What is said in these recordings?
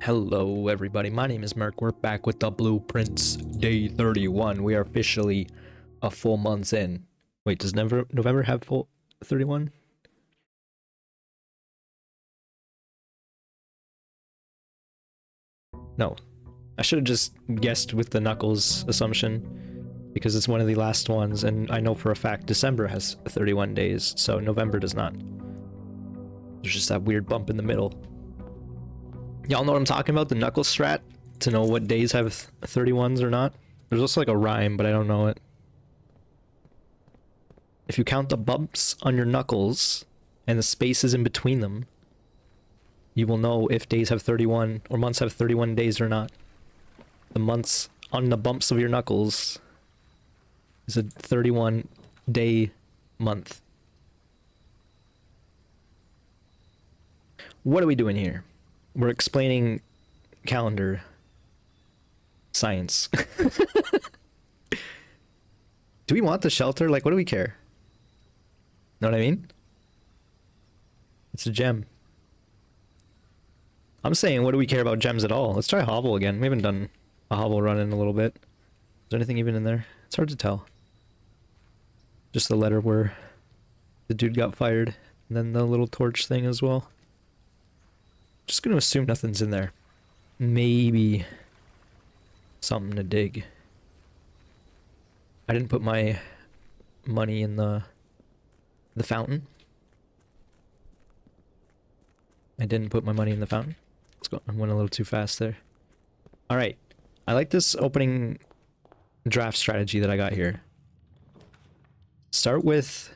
Hello everybody, my name is Merc. We're back with the blueprints day 31. We are officially a full month in. Wait, does November have full 31? No. I should have just guessed with the Knuckles assumption because it's one of the last ones, and I know for a fact December has 31 days, so November does not. There's just that weird bump in the middle. Y'all know what I'm talking about? The Knuckles strat? To know what days have 31s or not? There's also like a rhyme, but I don't know it. If you count the bumps on your knuckles and the spaces in between them, you will know if days have 31 or months have 31 days or not. The months on the bumps of your knuckles is a 31 day month. What are we doing here? We're explaining calendar science. Do we want the shelter? Like, what do we care? Know what I mean? It's a gem. I'm saying, what do we care about gems at all? Let's try Hovel again. We haven't done a Hovel run in a little bit. Is there anything even in there? It's hard to tell. Just the letter where the dude got fired. And then the little torch thing as well. Just gonna assume nothing's in there. Maybe something to dig. I didn't put my money in the fountain. I didn't put my money in the fountain. Let's go. I went a little too fast there. All right. I like this opening draft strategy that I got here. Start with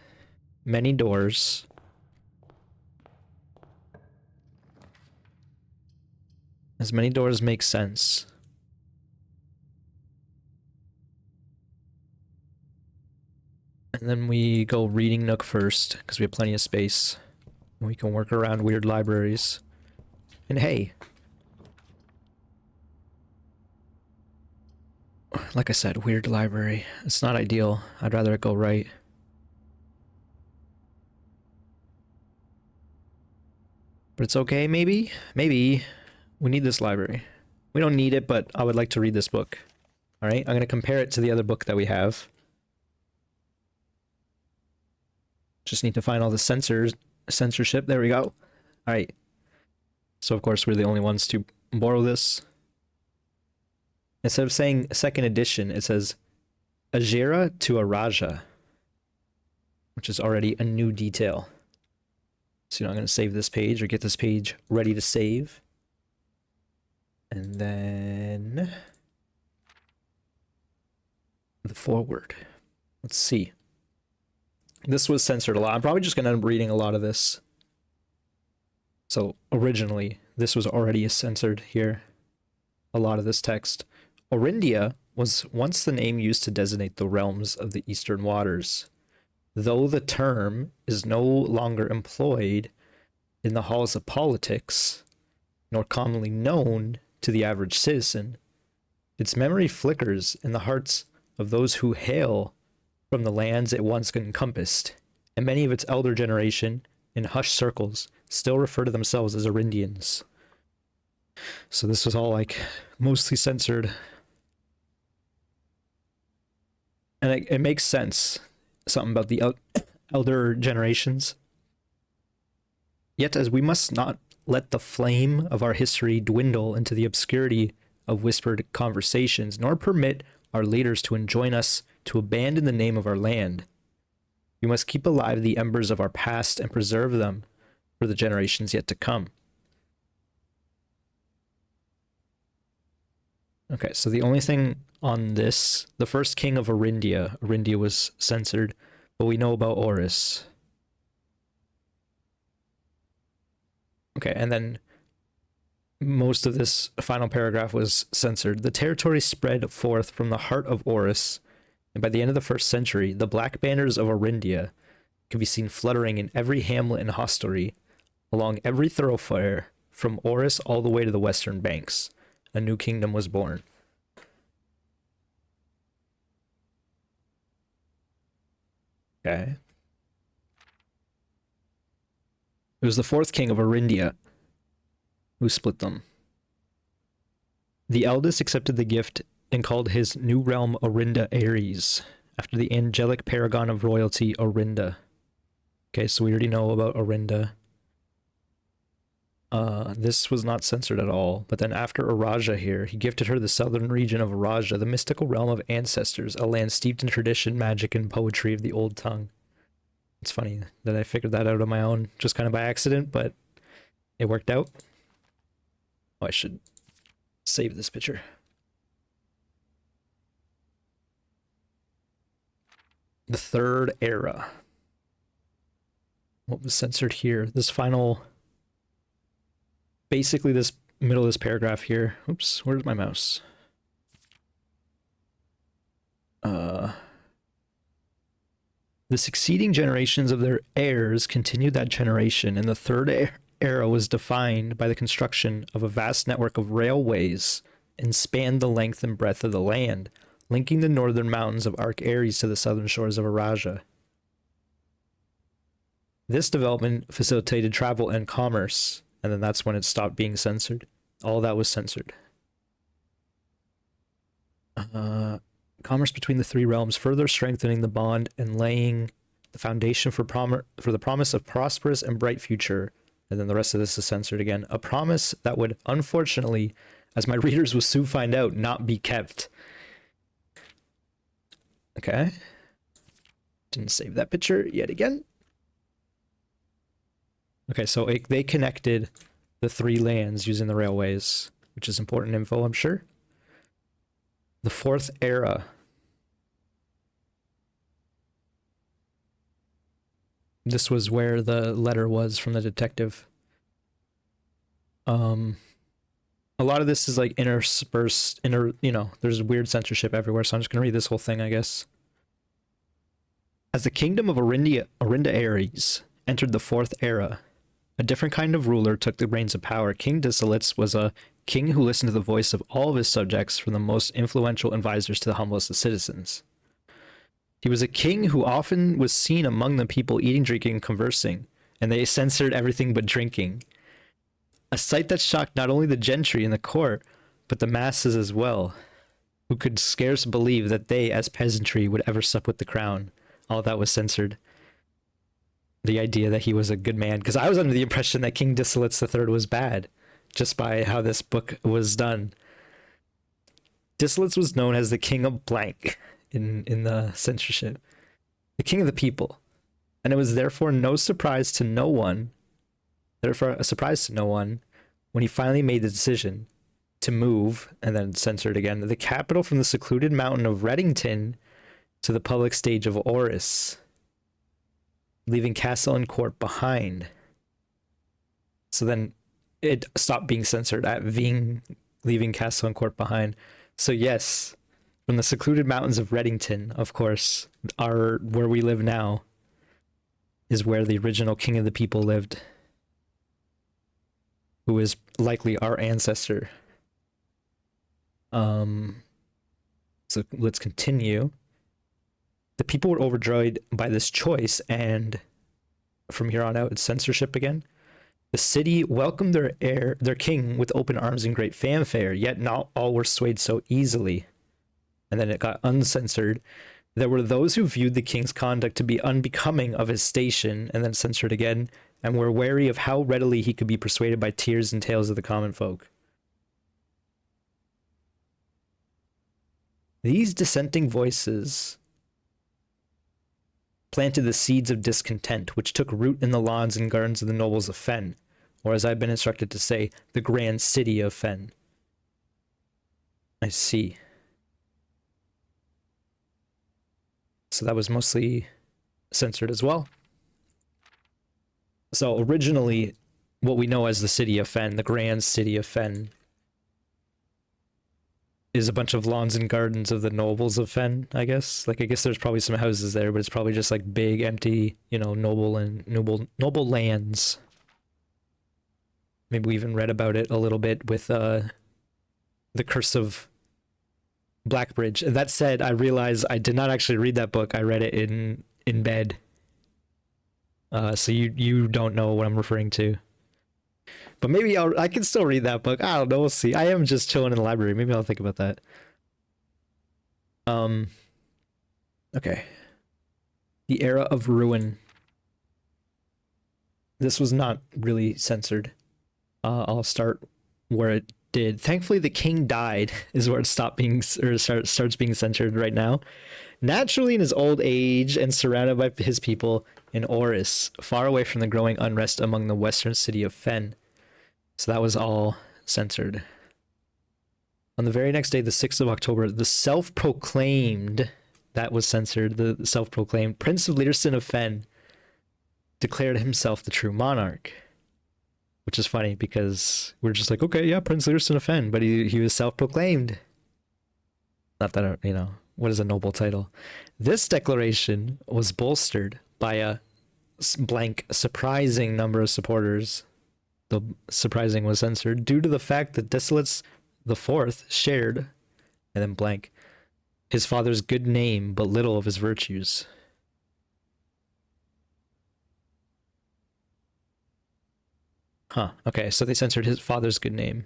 many doors. As many doors make sense. And then we go reading nook first, because we have plenty of space. And we can work around weird libraries. And hey, like I said, weird library. It's not ideal. I'd rather it go right. But it's okay, maybe? Maybe. We need this library. We don't need it, but I would like to read this book. Alright, I'm going to compare it to the other book that we have. Just need to find all the censorship. There we go. Alright. So of course we're the only ones to borrow this. Instead of saying second edition, it says Ajira to Araja, which is already a new detail. So I'm going to save this page or get this page ready to save. And then the forward. Let's see. This was censored a lot. I'm probably just going to end up reading a lot of this. So originally, this was already censored here. A lot of this text. Orindia was once the name used to designate the realms of the eastern waters. Though the term is no longer employed in the halls of politics, nor commonly known to the average citizen, its memory flickers in the hearts of those who hail from the lands it once encompassed, and many of its elder generation, in hushed circles, still refer to themselves as Orindians. So this was all like mostly censored. And it makes sense, something about the elder generations. Yet as we must not let the flame of our history dwindle into the obscurity of whispered conversations, nor permit our leaders to enjoin us to abandon the name of our land. We must keep alive the embers of our past and preserve them for the generations yet to come. Okay, so the only thing on this, the first king of Orindia was censored, but we know about Oris. Okay, and then most of this final paragraph was censored. The territory spread forth from the heart of Oris, and by the end of the 1st century, the black banners of Orindia could be seen fluttering in every hamlet and hostelry, along every thoroughfare, from Oris all the way to the western banks. A new kingdom was born. Okay. It was the 4th king of Orindia who split them. The eldest accepted the gift and called his new realm Orinda Ares, after the angelic paragon of royalty, Orinda. Okay, so we already know about Orinda. This was not censored at all, but then after Araja here, he gifted her the southern region of Araja, the mystical realm of ancestors, a land steeped in tradition, magic, and poetry of the old tongue. It's funny that I figured that out on my own, just kind of by accident, but it worked out. Oh, I should save this picture. The Third Era. What was censored here? This final... Basically, this middle of this paragraph here. Oops, where's my mouse? The succeeding generations of their heirs continued that generation, and the Third Era was defined by the construction of a vast network of railways and spanned the length and breadth of the land, linking the northern mountains of Arc Ares to the southern shores of Araja. This development facilitated travel and commerce, and then that's when it stopped being censored. All that was censored. Commerce between the three realms, further strengthening the bond and laying the foundation for the promise of prosperous and bright future. And then the rest of this is censored again. A promise that would, unfortunately, as my readers will soon find out, not be kept. Okay. Didn't save that picture yet again. Okay, so they connected the three lands using the railways, which is important info, I'm sure. The Fourth Era. This was where the letter was from the detective. A lot of this is like interspersed, there's weird censorship everywhere, so I'm just gonna read this whole thing, I guess. As the kingdom of Orinda Ares entered the Fourth Era, a different kind of ruler took the reins of power. King Dissolitz was a king who listened to the voice of all of his subjects, from the most influential advisors to the humblest of citizens. He was a king who often was seen among the people eating, drinking, and conversing, and they censored everything but drinking. A sight that shocked not only the gentry in the court, but the masses as well, who could scarce believe that they, as peasantry, would ever sup with the crown. All that was censored. The idea that he was a good man, because I was under the impression that King Dissolitz III was bad, just by how this book was done. Dissolitz was known as the King of Blank in the censorship, the King of the People, and it was therefore a surprise to no one when he finally made the decision to move, and then censored again, the capital from the secluded mountain of Reddington to the public stage of Oris, leaving castle and court behind. So then it stopped being censored at leaving castle and court behind. So yes, from the secluded mountains of Reddington, of course, where we live now, is where the original King of the People lived, who is likely our ancestor. So let's continue. The people were overjoyed by this choice, and from here on out, it's censorship again. The city welcomed their king with open arms and great fanfare, yet not all were swayed so easily. And then it got uncensored. There were those who viewed the king's conduct to be unbecoming of his station, and then censored again, and were wary of how readily he could be persuaded by tears and tales of the common folk. These dissenting voices planted the seeds of discontent, which took root in the lawns and gardens of the nobles of Fen, or as I've been instructed to say, the grand city of Fen. I see. So that was mostly censored as well. So originally, what we know as the city of Fen, the grand city of Fen, is a bunch of lawns and gardens of the nobles of Fen, I guess. Like, I guess there's probably some houses there, but it's probably just like big, empty, noble lands. Maybe we even read about it a little bit with the Curse of Blackbridge. That said, I realized I did not actually read that book. I read it in bed. So you don't know what I'm referring to. But maybe I can still read that book. I don't know. We'll see. I am just chilling in the library. Maybe I'll think about that. Okay. The Era of Ruin. This was not really censored. I'll start where it did. Thankfully, the king died is where it stopped being or starts being censored right now. Naturally, in his old age and surrounded by his people in Oris, far away from the growing unrest among the western city of Fen. So that was all censored. On the very next day, the 6th of October, the self-proclaimed, that was censored, the self-proclaimed Prince of Learson of Fen declared himself the true monarch. Which is funny because we're just like, okay, yeah, Prince Learson of Fen, but he was self-proclaimed. Not that, you know, what is a noble title? This declaration was bolstered by a blank surprising number of supporters. The surprising was censored due to the fact that Desolates the Fourth shared, and then blank, his father's good name but little of his virtues. Huh. Okay, so they censored his father's good name.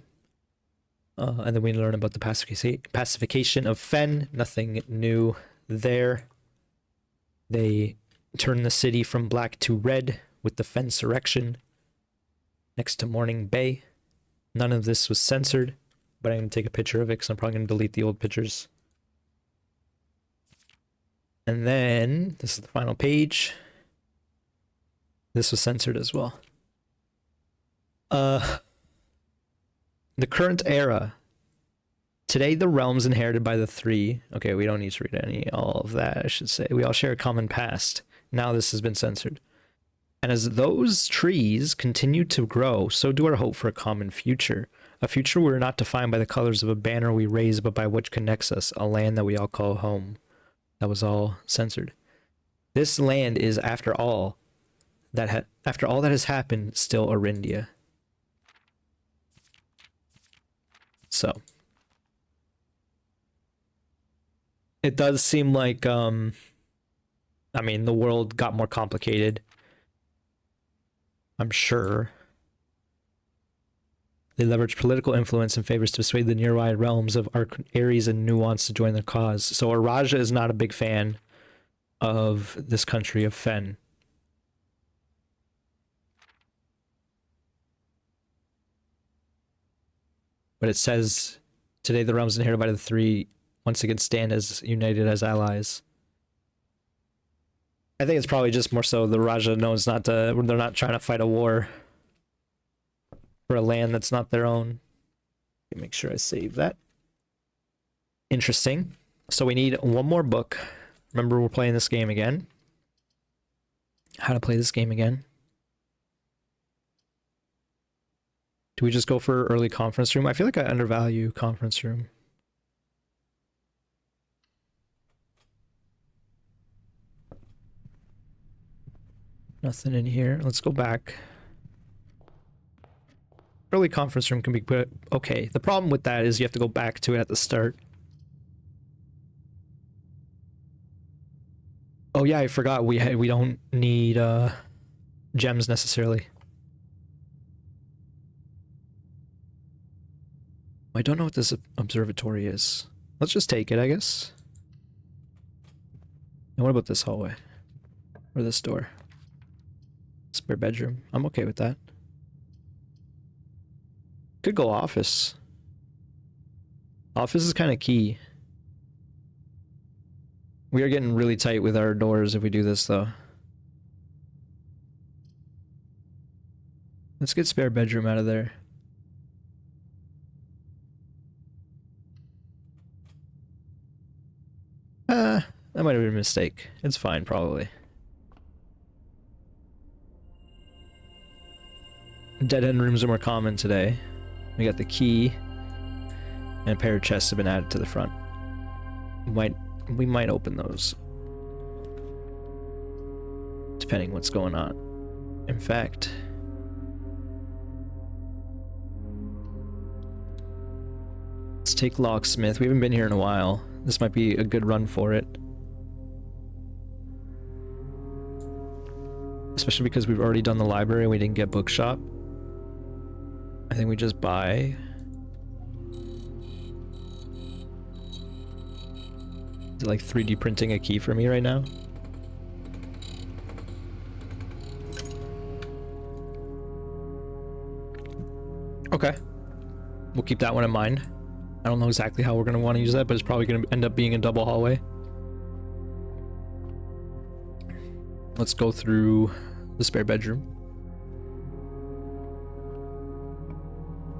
And then we learn about the pacification of Fen. Nothing new there. They turned the city from black to red with the Fensurrection next to Morning Bay. None of this was censored, but I'm going to take a picture of it because I'm probably going to delete the old pictures. And then, this is the final page. This was censored as well. The current era. Today, the realms inherited by the three. Okay, we don't need to read all of that, I should say. We all share a common past. Now this has been censored. And as those trees continue to grow, so do our hope for a common future. A future we're not defined by the colors of a banner we raise, but by what connects us, a land that we all call home. That was all censored. This land is, after all that has happened, still Arindia. So it does seem like I mean, the world got more complicated, I'm sure. They leveraged political influence and favors to persuade the nearby realms of Ares and Nuance to join their cause. So Araja is not a big fan of this country of Fen. But it says, today the realms inherited by the three once again stand as united as allies. I think it's probably just more so the Raja knows not to, they're not trying to fight a war for a land that's not their own. Make sure I save that. Interesting. So we need one more book. Remember, we're playing this game again. How to play this game again. Do we just go for early conference room? I feel like I undervalue conference room. Nothing in here. Let's go back. Early conference room can be put. Okay, the problem with that is you have to go back to it at the start. Oh yeah, I forgot we don't need gems necessarily. I don't know what this observatory is. Let's just take it, I guess. And what about this hallway? Or this door? Spare bedroom. I'm okay with that. Could go office. Office is kind of key. We are getting really tight with our doors if we do this, though. Let's get spare bedroom out of there. That might have been a mistake. It's fine, probably. Dead end rooms are more common today. We got the key, and a pair of chests have been added to the front. We might open those, depending what's going on. In fact, let's take Locksmith. We haven't been here in a while. This might be a good run for it. Especially because we've already done the library and we didn't get bookshop. I think we just buy. Is it like 3D printing a key for me right now? Okay. We'll keep that one in mind. I don't know exactly how we're going to want to use that, but it's probably going to end up being a double hallway. Let's go through the spare bedroom.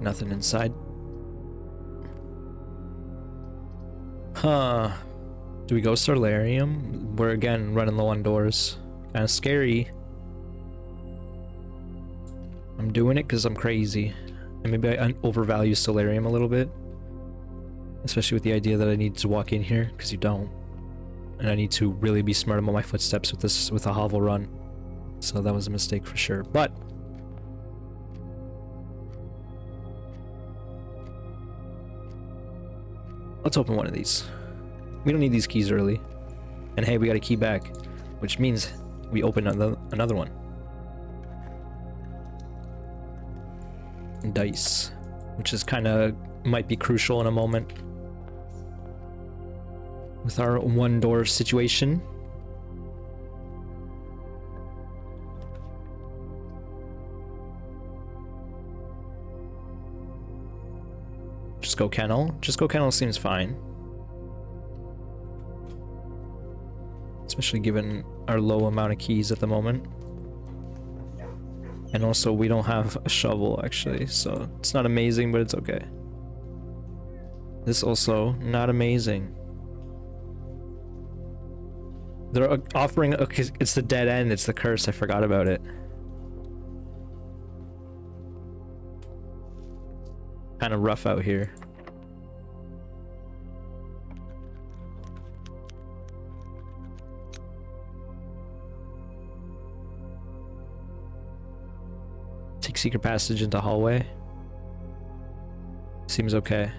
Nothing inside. Huh. Do we go Solarium? We're again running low on doors. Kind of scary. I'm doing it because I'm crazy. And maybe I overvalue Solarium a little bit. Especially with the idea that I need to walk in here, because you don't. And I need to really be smart about my footsteps with a hovel run. So that was a mistake for sure. But let's open one of these. We don't need these keys early. And hey, we got a key back, which means we open another one. Dice, which is kind of might be crucial in a moment with our one door situation. Just go kennel. Just go kennel seems fine. Especially given our low amount of keys at the moment. And also we don't have a shovel actually, so it's not amazing, but it's okay. This also not amazing. They're offering, it's the dead end, it's the curse, I forgot about it. Kind of rough out here. Take secret passage into hallway. Seems okay.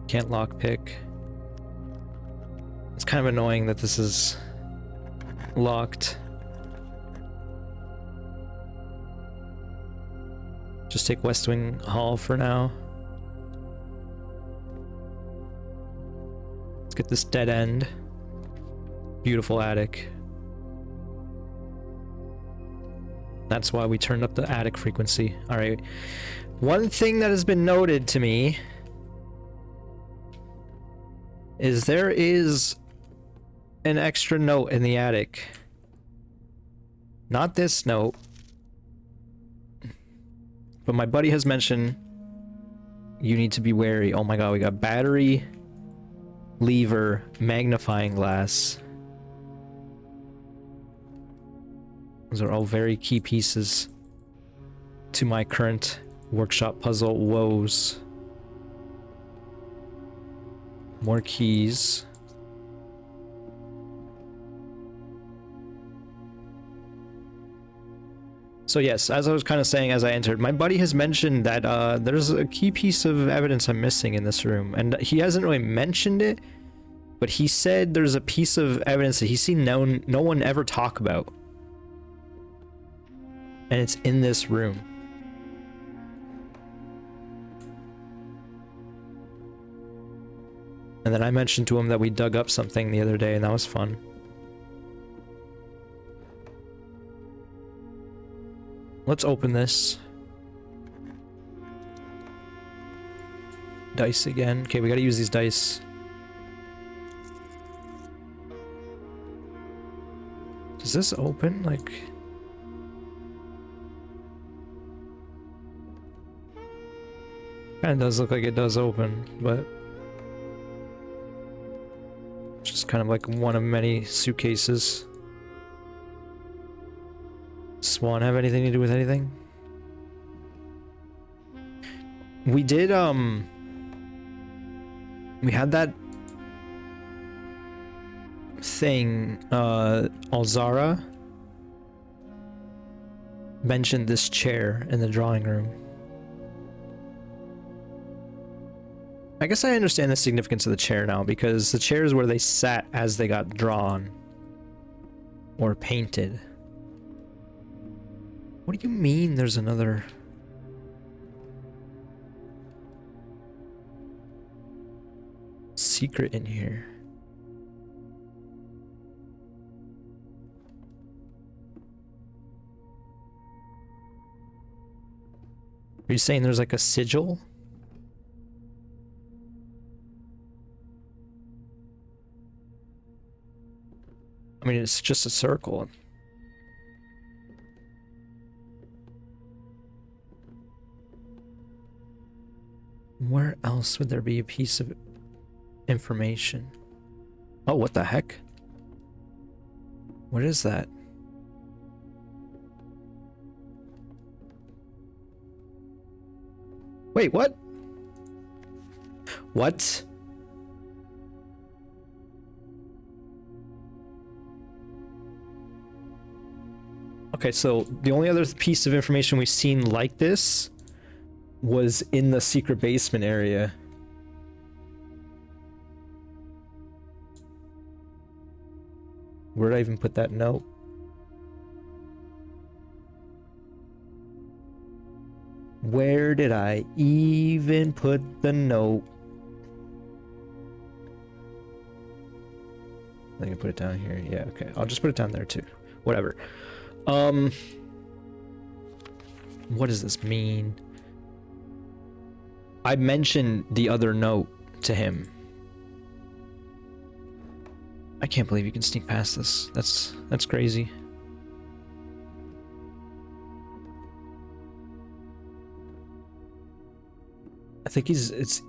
Can't lockpick. It's kind of annoying that this is locked. Just take West Wing Hall for now. Let's get this dead end. Beautiful attic. That's why we turned up the attic frequency. Alright. One thing that has been noted to me is there is an extra note in the attic. Not this note. But my buddy has mentioned you need to be wary. Oh my god, we got battery, lever, magnifying glass. Those are all very key pieces to my current workshop puzzle woes. More keys. So yes, as I was kind of saying as I entered, my buddy has mentioned that there's a key piece of evidence I'm missing in this room. And he hasn't really mentioned it, but he said there's a piece of evidence that he's seen no one ever talk about. And it's in this room. And then I mentioned to him that we dug up something the other day, and that was fun. Let's open this. Dice again. Okay, we gotta use these dice. Does this open? Like... Kinda does look like it does open, but... just kind of like one of many suitcases. Swan have anything to do with anything? We did, we had that thing, Alzara mentioned this chair in the drawing room. I guess I understand the significance of the chair now, because the chair is where they sat as they got drawn or painted. What do you mean there's another... secret in here? Are you saying there's like a sigil? I mean, it's just a circle. Where else would there be a piece of information? Oh, what the heck? What is that? Wait, what? What? Okay, so the only other piece of information we've seen like this was in the secret basement area. Where did I even put that note? Where did I even put the note? I think I put it down here. Yeah, okay. I'll just put it down there too. Whatever. What does this mean? I mentioned the other note to him. I can't believe you can sneak past this. That's crazy. I think it's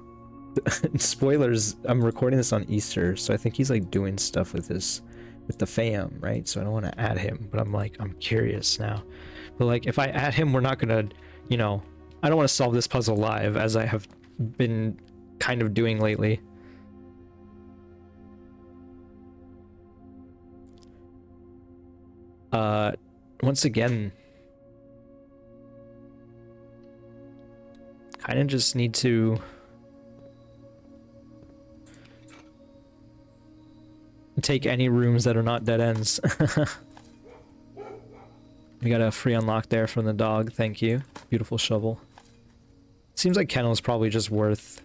spoilers. I'm recording this on Easter, so I think he's like doing stuff with the fam, right? So I don't want to add him, but I'm curious now. But like, if I add him, we're not gonna, you know, I don't want to solve this puzzle live, as I have been kind of doing lately. Once again, kind of just need to take any rooms that are not dead ends. We got a free unlock there from the dog, thank you. Beautiful shovel. Seems like kennel's probably just worth...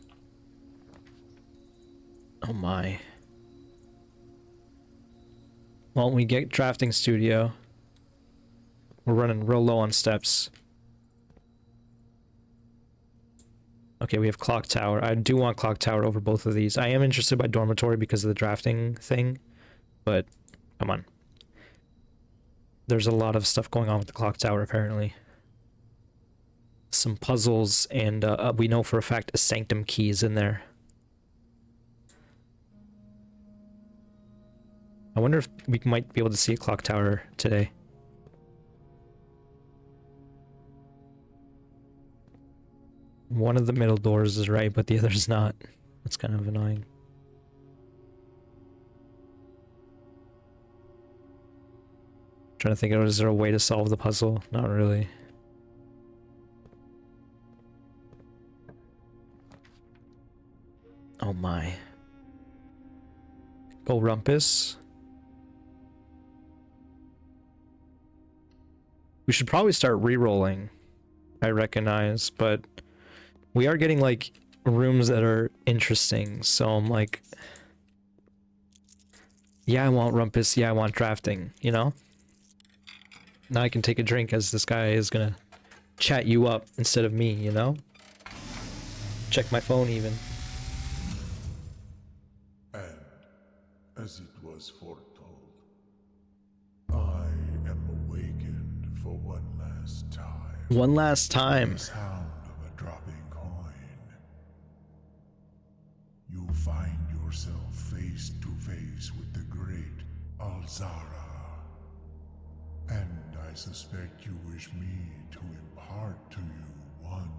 Oh my. Well, we get drafting studio. We're running real low on steps. Okay, we have clock tower. I do want clock tower over both of these. I am interested by dormitory because of the drafting thing, but come on. There's a lot of stuff going on with the clock tower, apparently. Some puzzles, and we know for a fact a sanctum key is in there. I wonder if we might be able to see a clock tower today. One of the middle doors is right, but the other's not. That's kind of annoying. Trying to think of, is there a way to solve the puzzle? Not really. Oh my. Go Rumpus. We should probably start re-rolling, I recognize, but we are getting like rooms that are interesting, so I'm like, yeah, I want Rumpus, yeah, I want drafting, you know? Now I can take a drink as this guy is gonna chat you up instead of me, you know? Check my phone even. And as it was foretold, I am awakened for one last time. One last time. The sound of a dropping coin. You find yourself face to face with the great Alzara. And I suspect you wish me to impart to you one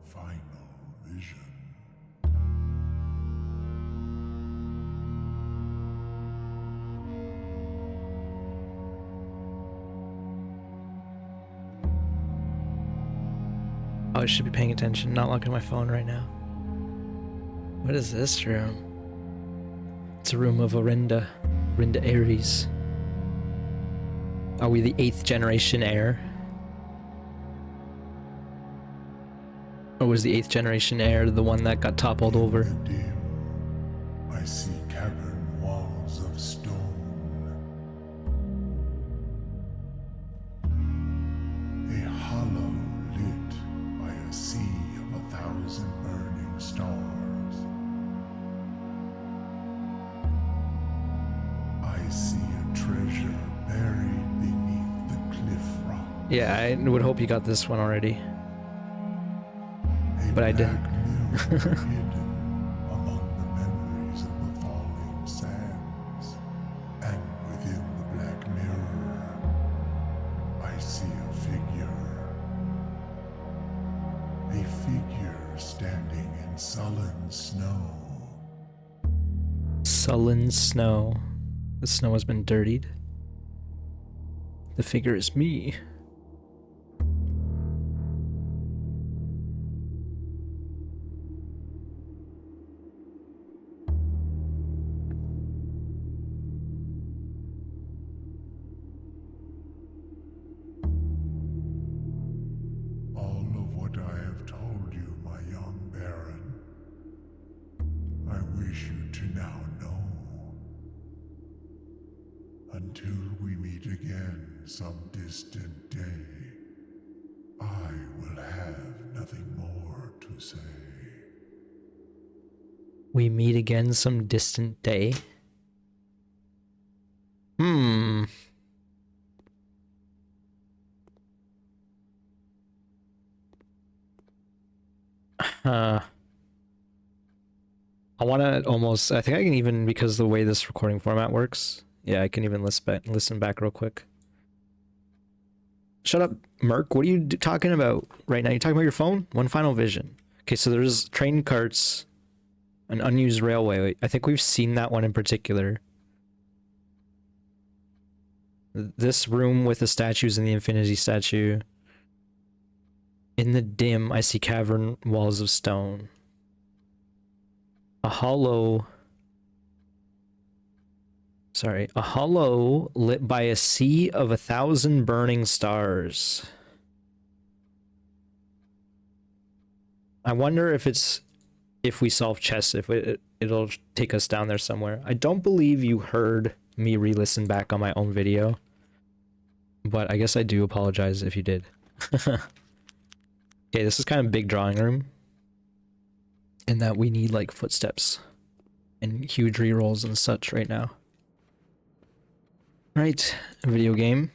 final vision. Oh, I should be paying attention, not looking at my phone right now. What is this room? It's a room of Orinda. Orinda Ares. Are we the 8th generation heir? Or was the 8th generation heir the one that got toppled over? In the dim, I see cavern walls of stone. A hollow lit by a sea of 1,000 burning stars. I see a treasure buried beneath the cliff rock. Yeah, I would hope you got this one already. A But I didn't. black mirror hidden among the memories of the falling sands. And within the black mirror, I see a figure. A figure standing in sullen snow. Sullen snow. The snow has been dirtied. The figure is me. All of what I have told you, my young Baron, I wish you to now know. Until we meet again some distant day, I will have nothing more to say. We meet again some distant day. Hmm. I want to almost, I think I can even, because the way this recording format works, yeah, I can even listen back real quick. Shut up, Merc. What are you talking about right now? You talking about your phone? One Final Vision. Okay, so there's train carts, an unused railway. I think we've seen that one in particular. This room with the statues and the infinity statue. In the dim, I see cavern walls of stone. A hollow lit by a sea of 1,000 burning stars. I wonder if we solve chess, if it'll take us down there somewhere. I don't believe you heard me re-listen back on my own video, but I guess I do apologize if you did. Okay, this is kind of big drawing room, in that we need like footsteps and huge rerolls and such right now. Right, video game.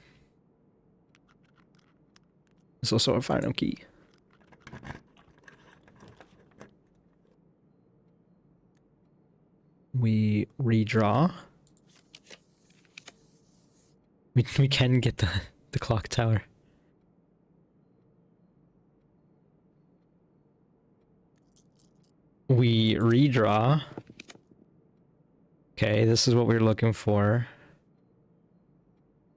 There's also a final key. We redraw. We can get the clock tower. We redraw. Okay, this is what we're looking for.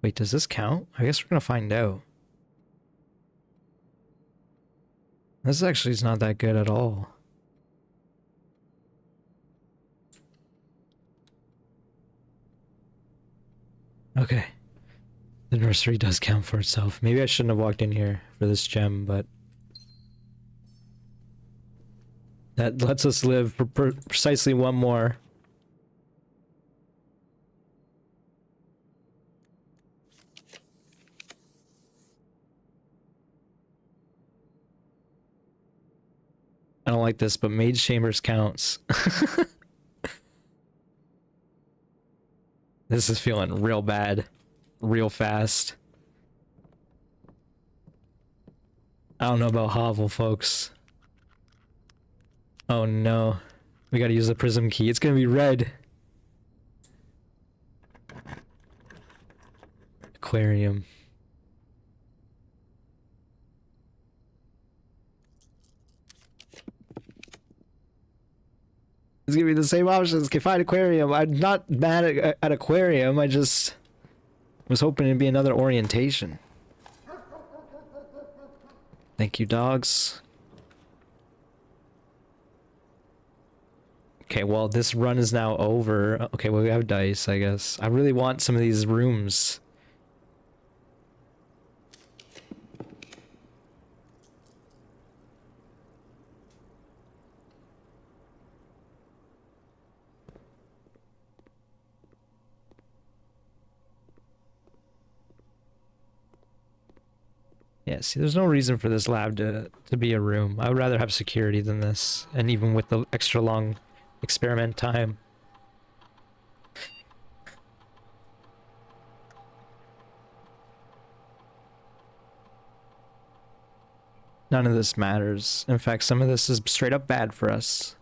Wait, does this count? I guess we're gonna find out. This actually is not that good at all. Okay. The nursery does count for itself. Maybe I shouldn't have walked in here for this gem, but that lets us live precisely one more. I don't like this, but Mage Chambers counts. This is feeling real bad, real fast. I don't know about Hovel, folks. Oh no. We gotta use the prism key. It's gonna be red. Aquarium. It's gonna be the same options. Can find aquarium. I'm not mad at aquarium. I just was hoping it'd be another orientation. Thank you, dogs. Okay, well, this run is now over. Okay, well, we have dice, I guess. I really want some of these rooms. Yeah, see, there's no reason for this lab to be a room. I would rather have security than this, and even with the extra long experiment time. None of this matters. In fact, some of this is straight up bad for us.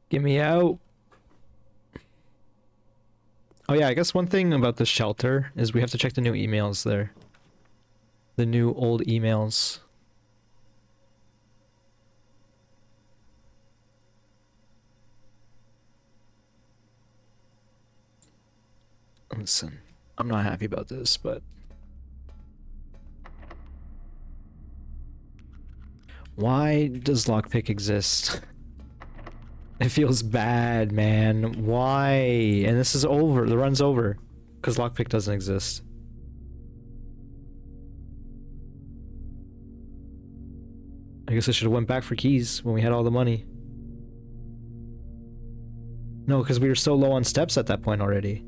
Get me out. Oh yeah, I guess one thing about the shelter is we have to check the new emails there. The new old emails. Listen, I'm not happy about this, but... Why does lockpick exist? It feels bad, man. Why? And this is over. The run's over. Because lockpick doesn't exist. I guess I should have went back for keys when we had all the money. No, because we were so low on steps at that point already.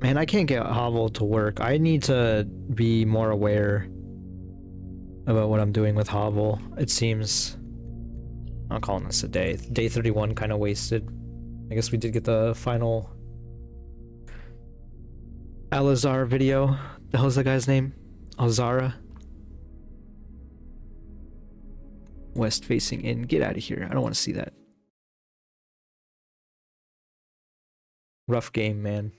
Man, I can't get Hovel to work. I need to be more aware about what I'm doing with Hovel. It seems... I'm calling this a day. Day 31 kind of wasted. I guess we did get the final Alazar video. The hell's that guy's name? Alzara? West facing in. Get out of here. I don't want to see that. Rough game, man.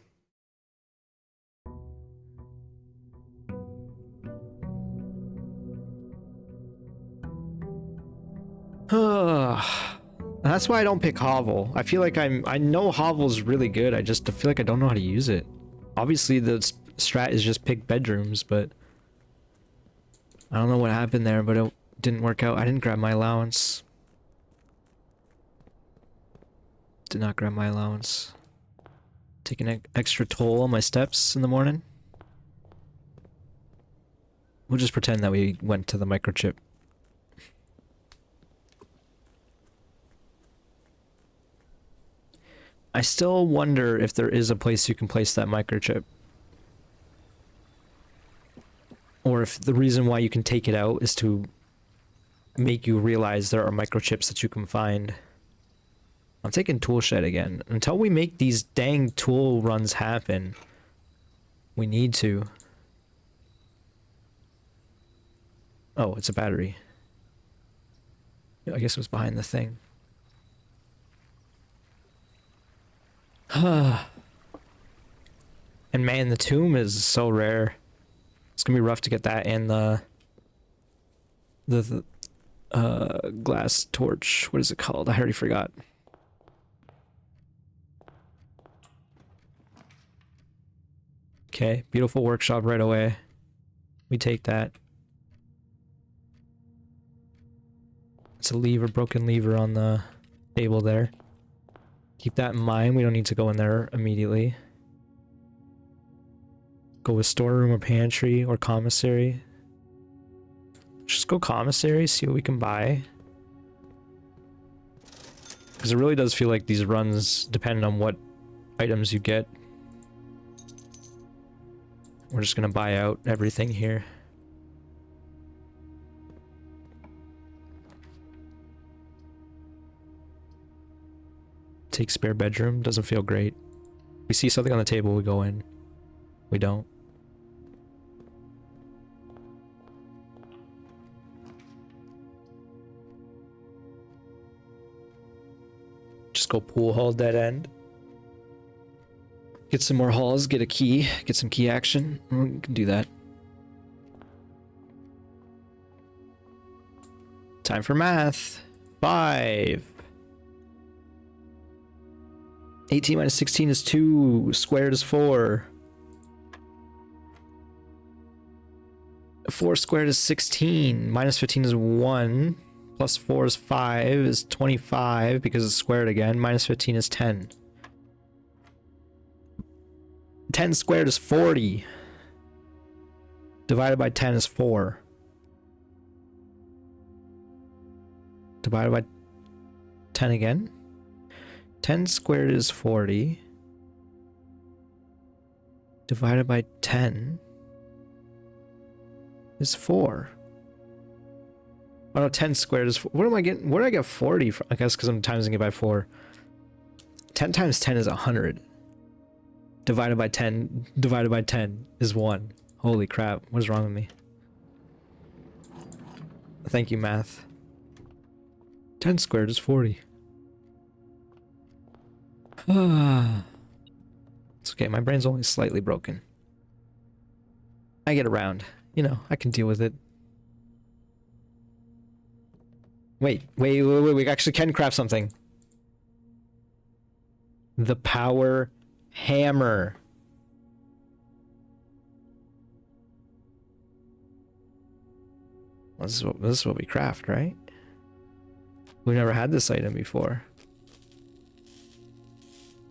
That's why I don't pick Hovel. I feel like I know Hovel's really good. I just feel like I don't know how to use it. Obviously the strat is just pick bedrooms, but I don't know what happened there, but it didn't work out. I didn't grab my allowance. Did not grab my allowance. Taking an extra toll on my steps in the morning. We'll just pretend that we went to the microchip. I still wonder if there is a place you can place that microchip. Or if the reason why you can take it out is to make you realize there are microchips that you can find. I'm taking tool shed again. Until we make these dang tool runs happen, we need to. Oh, it's a battery. I guess it was behind the thing. And man, the tomb is so rare. It's gonna be rough to get that and the glass torch. What is it called? I already forgot. Okay, beautiful workshop right away. We take that. It's a lever, broken lever on the table there. Keep that in mind. We don't need to go in there immediately. Go with storeroom or pantry or commissary. Just go commissary, see what we can buy. Because it really does feel like these runs depend on what items you get. We're just gonna buy out everything here. Take spare bedroom, doesn't feel great. We see something on the table, we go in. We don't. Just go pool hall dead end. Get some more halls, get a key, get some key action. We can do that. Time for math. 5. 18 minus 16 is 2. Squared is 4. 4 squared is 16. Minus 15 is 1. Plus 4 is 5 is 25 because it's squared again. Minus 15 is 10. 10 squared is 40. Divided by 10 is 4. Divided by 10 again. 10 squared is 40. Divided by 10 is 4. Oh no, 10 squared is 4. What am I getting? Where did I get 40 from? I guess because I'm timesing it by 4. 10 times 10 is 100. Divided by 10 is 1. Holy crap, what is wrong with me? Thank you, math. 10 squared is 40. It's okay, my brain's only slightly broken. I get around. You know, I can deal with it. Wait, we actually can craft something. The power hammer. Well, this is what we craft, right? We've never had this item before.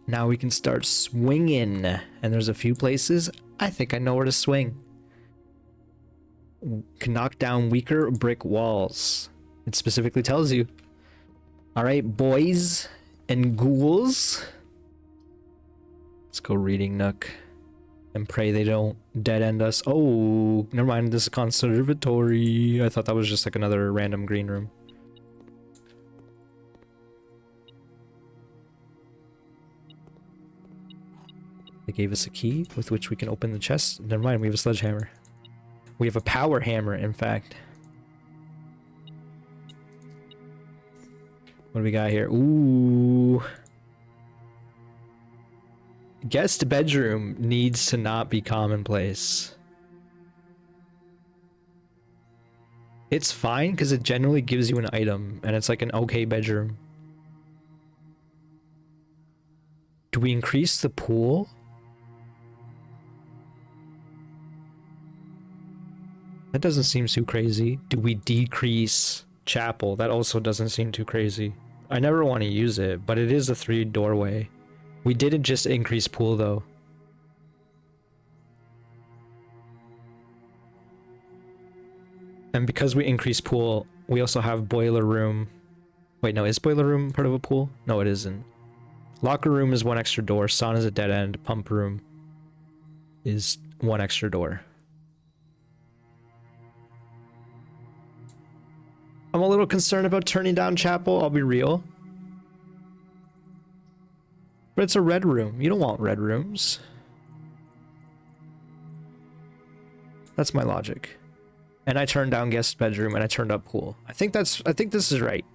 Now we can start swinging. And there's a few places I think I know where to swing. Can knock down weaker brick walls. It specifically tells you. Alright, boys and ghouls. Let's go reading nook. And pray they don't dead end us. Oh, never mind. This is conservatory. I thought that was just like another random green room. They gave us a key with which we can open the chest. Never mind, we have a sledgehammer. We have a power hammer, in fact. What do we got here? Ooh. Guest bedroom needs to not be commonplace. It's fine because it generally gives you an item and it's like an okay bedroom. Do we increase the pool? That doesn't seem too crazy. Do we decrease chapel? That also doesn't seem too crazy. I never want to use it, but it is a 3 doorway. We didn't just increase pool though. And because we increased pool, we also have boiler room. Wait, no, is boiler room part of a pool? No, it isn't. Locker room is 1 extra door. Sauna is a dead end. Pump room is 1 extra door. I'm a little concerned about turning down chapel, I'll be real. But it's a red room. You don't want red rooms. That's my logic. And I turned down guest bedroom and I turned up pool. I think this is right.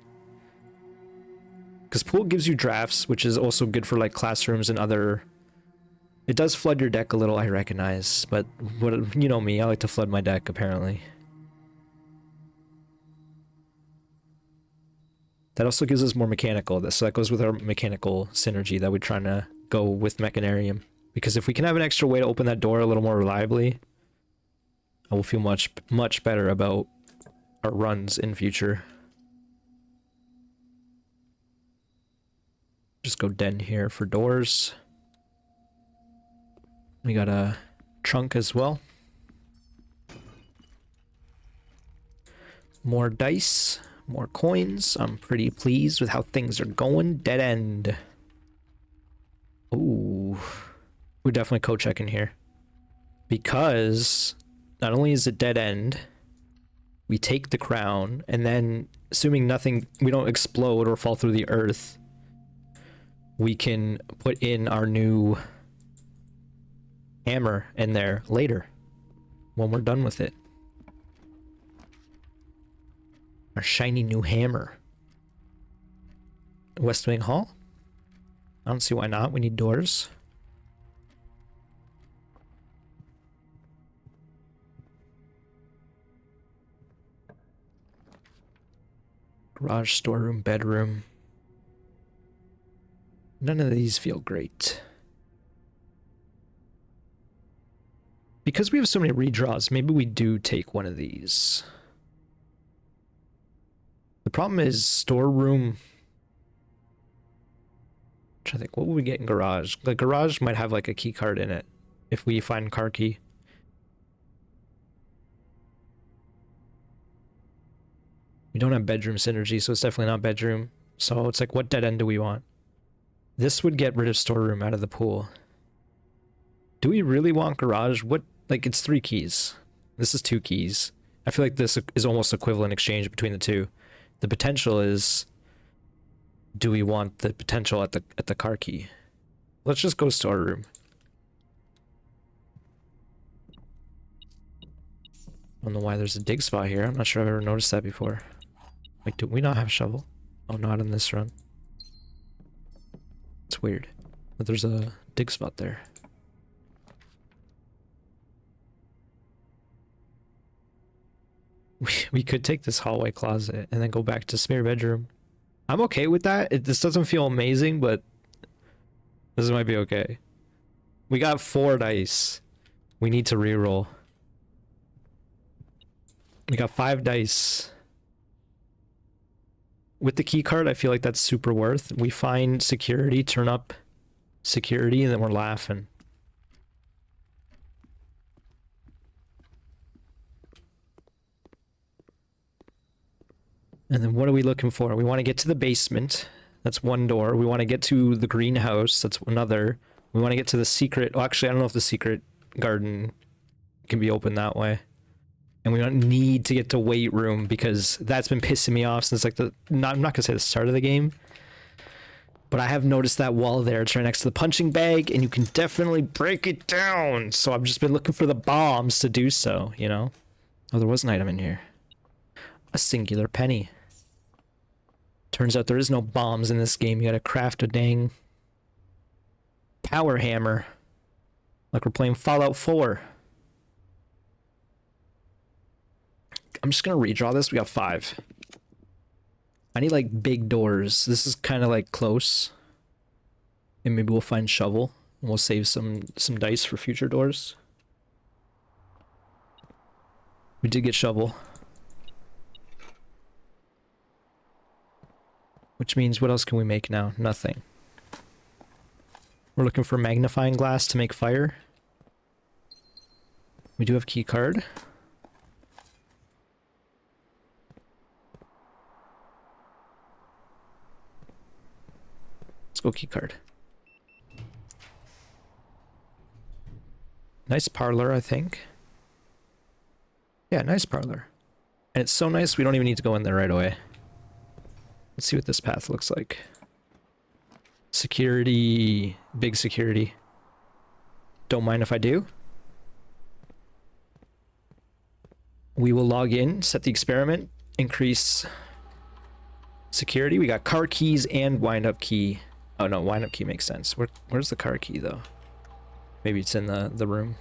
Because pool gives you drafts, which is also good for like classrooms and other... It does flood your deck a little, I recognize. But what, you know me, I like to flood my deck apparently. That also gives us more mechanical. So that goes with our mechanical synergy that we're trying to go with Mechanarium. Because if we can have an extra way to open that door a little more reliably, I will feel much better about our runs in future. Just go den here for doors. We got a trunk as well. More dice. More coins. I'm pretty pleased with how things are going. Dead end. Ooh. We're definitely co-checking here. Because not only is it dead end, we take the crown, and then assuming nothing, we don't explode or fall through the earth, we can put in our new hammer in there later when we're done with it. Our shiny new hammer. West Wing Hall? I don't see why not. We need doors. Garage, storeroom, bedroom. None of these feel great. Because we have so many redraws, maybe we do take one of these. The problem is storeroom. I'm trying to think, what would we get in garage? The garage might have like a key card in it if we find car key. We don't have bedroom synergy, so it's definitely not bedroom. So it's like, what dead end do we want? This would get rid of storeroom out of the pool. Do we really want garage? What, like, it's 3 keys. This is 2 keys. I feel like this is almost equivalent exchange between the two. The potential is, do we want the potential at the car key? Let's just go storeroom. I don't know why there's a dig spot here. I'm not sure I've ever noticed that before. Wait, do we not have a shovel? Oh, not in this run. It's weird. But there's a dig spot there. We could take this hallway closet and then go back to spare bedroom. I'm okay with that. This doesn't feel amazing, but this might be okay. We got 4 dice. We need to reroll. We got 5 dice. With the key card, I feel like that's super worth. We find security, turn up security, and then we're laughing. And then what are we looking for? We want to get to the basement. That's 1 door. We want to get to the greenhouse. That's another. We want to get to the secret. Well, actually, I don't know if the secret garden can be opened that way. And we don't need to get to weight room because that's been pissing me off since like I'm not gonna say the start of the game, but I have noticed that wall there. It's right next to the punching bag, and you can definitely break it down. So I've just been looking for the bombs to do so. You know. Oh, there was an item in here. A singular penny. Turns out there is no bombs in this game. You gotta craft a dang power hammer, like we're playing Fallout 4. I'm just gonna redraw this. We got 5. I need like big doors. This is kind of like close. And maybe we'll find shovel. And we'll save some dice for future doors. We did get shovel. Which means what else can we make now? Nothing. We're looking for magnifying glass to make fire. We do have key card. Let's go key card. Nice parlor, I think. Yeah, nice parlor. And it's so nice we don't even need to go in there right away. Let's see what this path looks like. Security, big security. Don't mind if I do. We will log in, set the experiment, increase security. We got car keys and wind-up key. Oh no, wind-up key makes sense. Where's the car key though? Maybe it's in the room.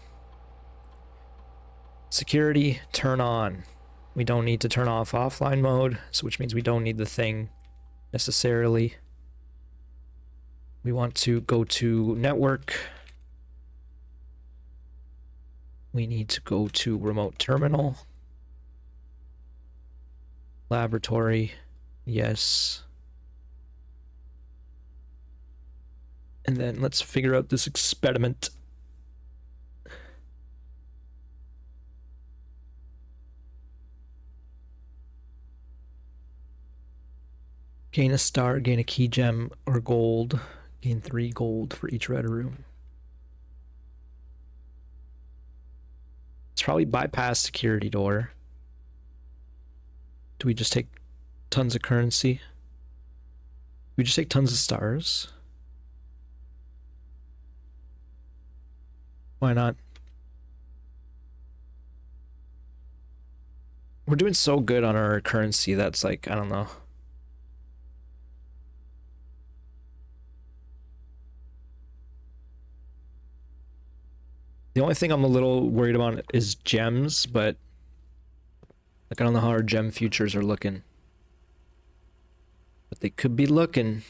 Security, turn on. We don't need to turn off offline mode, so which means we don't need the thing necessarily. We want to go to network. We need to go to remote terminal. Laboratory, yes. And then let's figure out this experiment. Gain a star, gain a key gem or gold. Gain 3 gold for each red room. Let's probably bypass security door. Do we just take tons of currency? We just take tons of stars. Why not? We're doing so good on our currency that's like, I don't know. The only thing I'm a little worried about is gems, but like I don't know how our gem futures are looking. But they could be looking.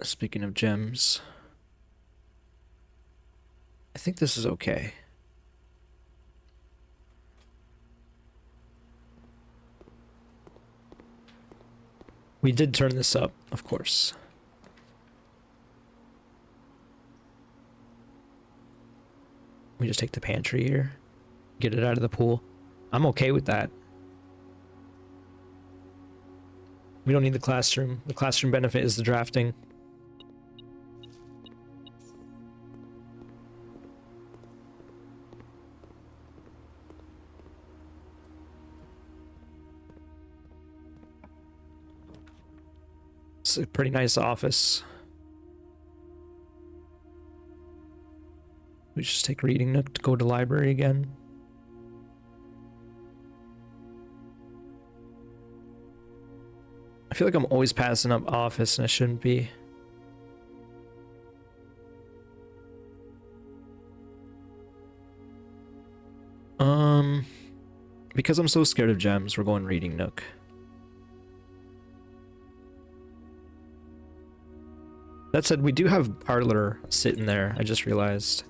Speaking of gems, I think this is okay. We did turn this up, of course. We just take the pantry here, get it out of the pool. I'm okay with that. We don't need the classroom. The classroom benefit is the drafting. It's a pretty nice office. We just take reading nook to go to library again. I feel like I'm always passing up office and I shouldn't be. Because I'm so scared of gems, we're going reading nook. That said, we do have parlor sitting there, I just realized.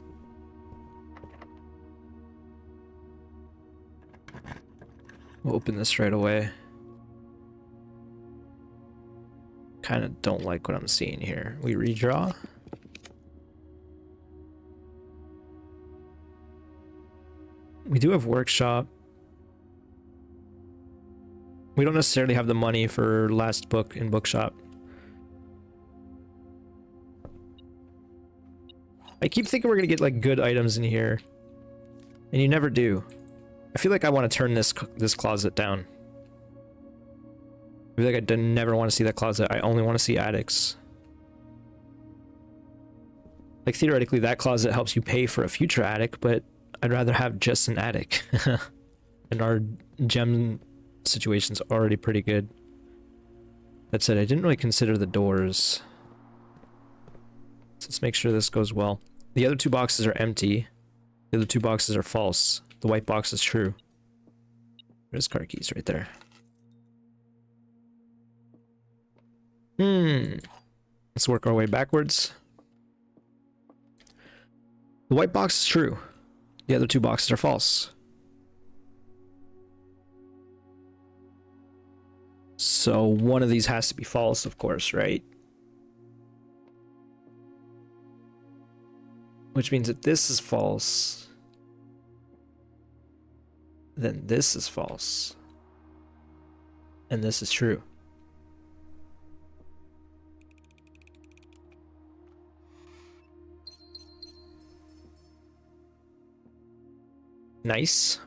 We'll open this right away. Kind of don't like what I'm seeing here. We redraw. We do have workshop. We don't necessarily have the money for last book in bookshop. I keep thinking we're gonna get like good items in here, and you never do. I feel like I want to turn this closet down. I feel like I never want to see that closet. I only want to see attics. Like theoretically, that closet helps you pay for a future attic, but I'd rather have just an attic. And our gem situation's already pretty good. That said, I didn't really consider the doors. So let's make sure this goes well. The other two boxes are empty. The other two boxes are false. The white box is true. There's car keys right there. Let's work our way backwards. The white box is true. The other two boxes are false. So one of these has to be false, of course, right? Which means that this is false. Then this is false. And this is true. Nice.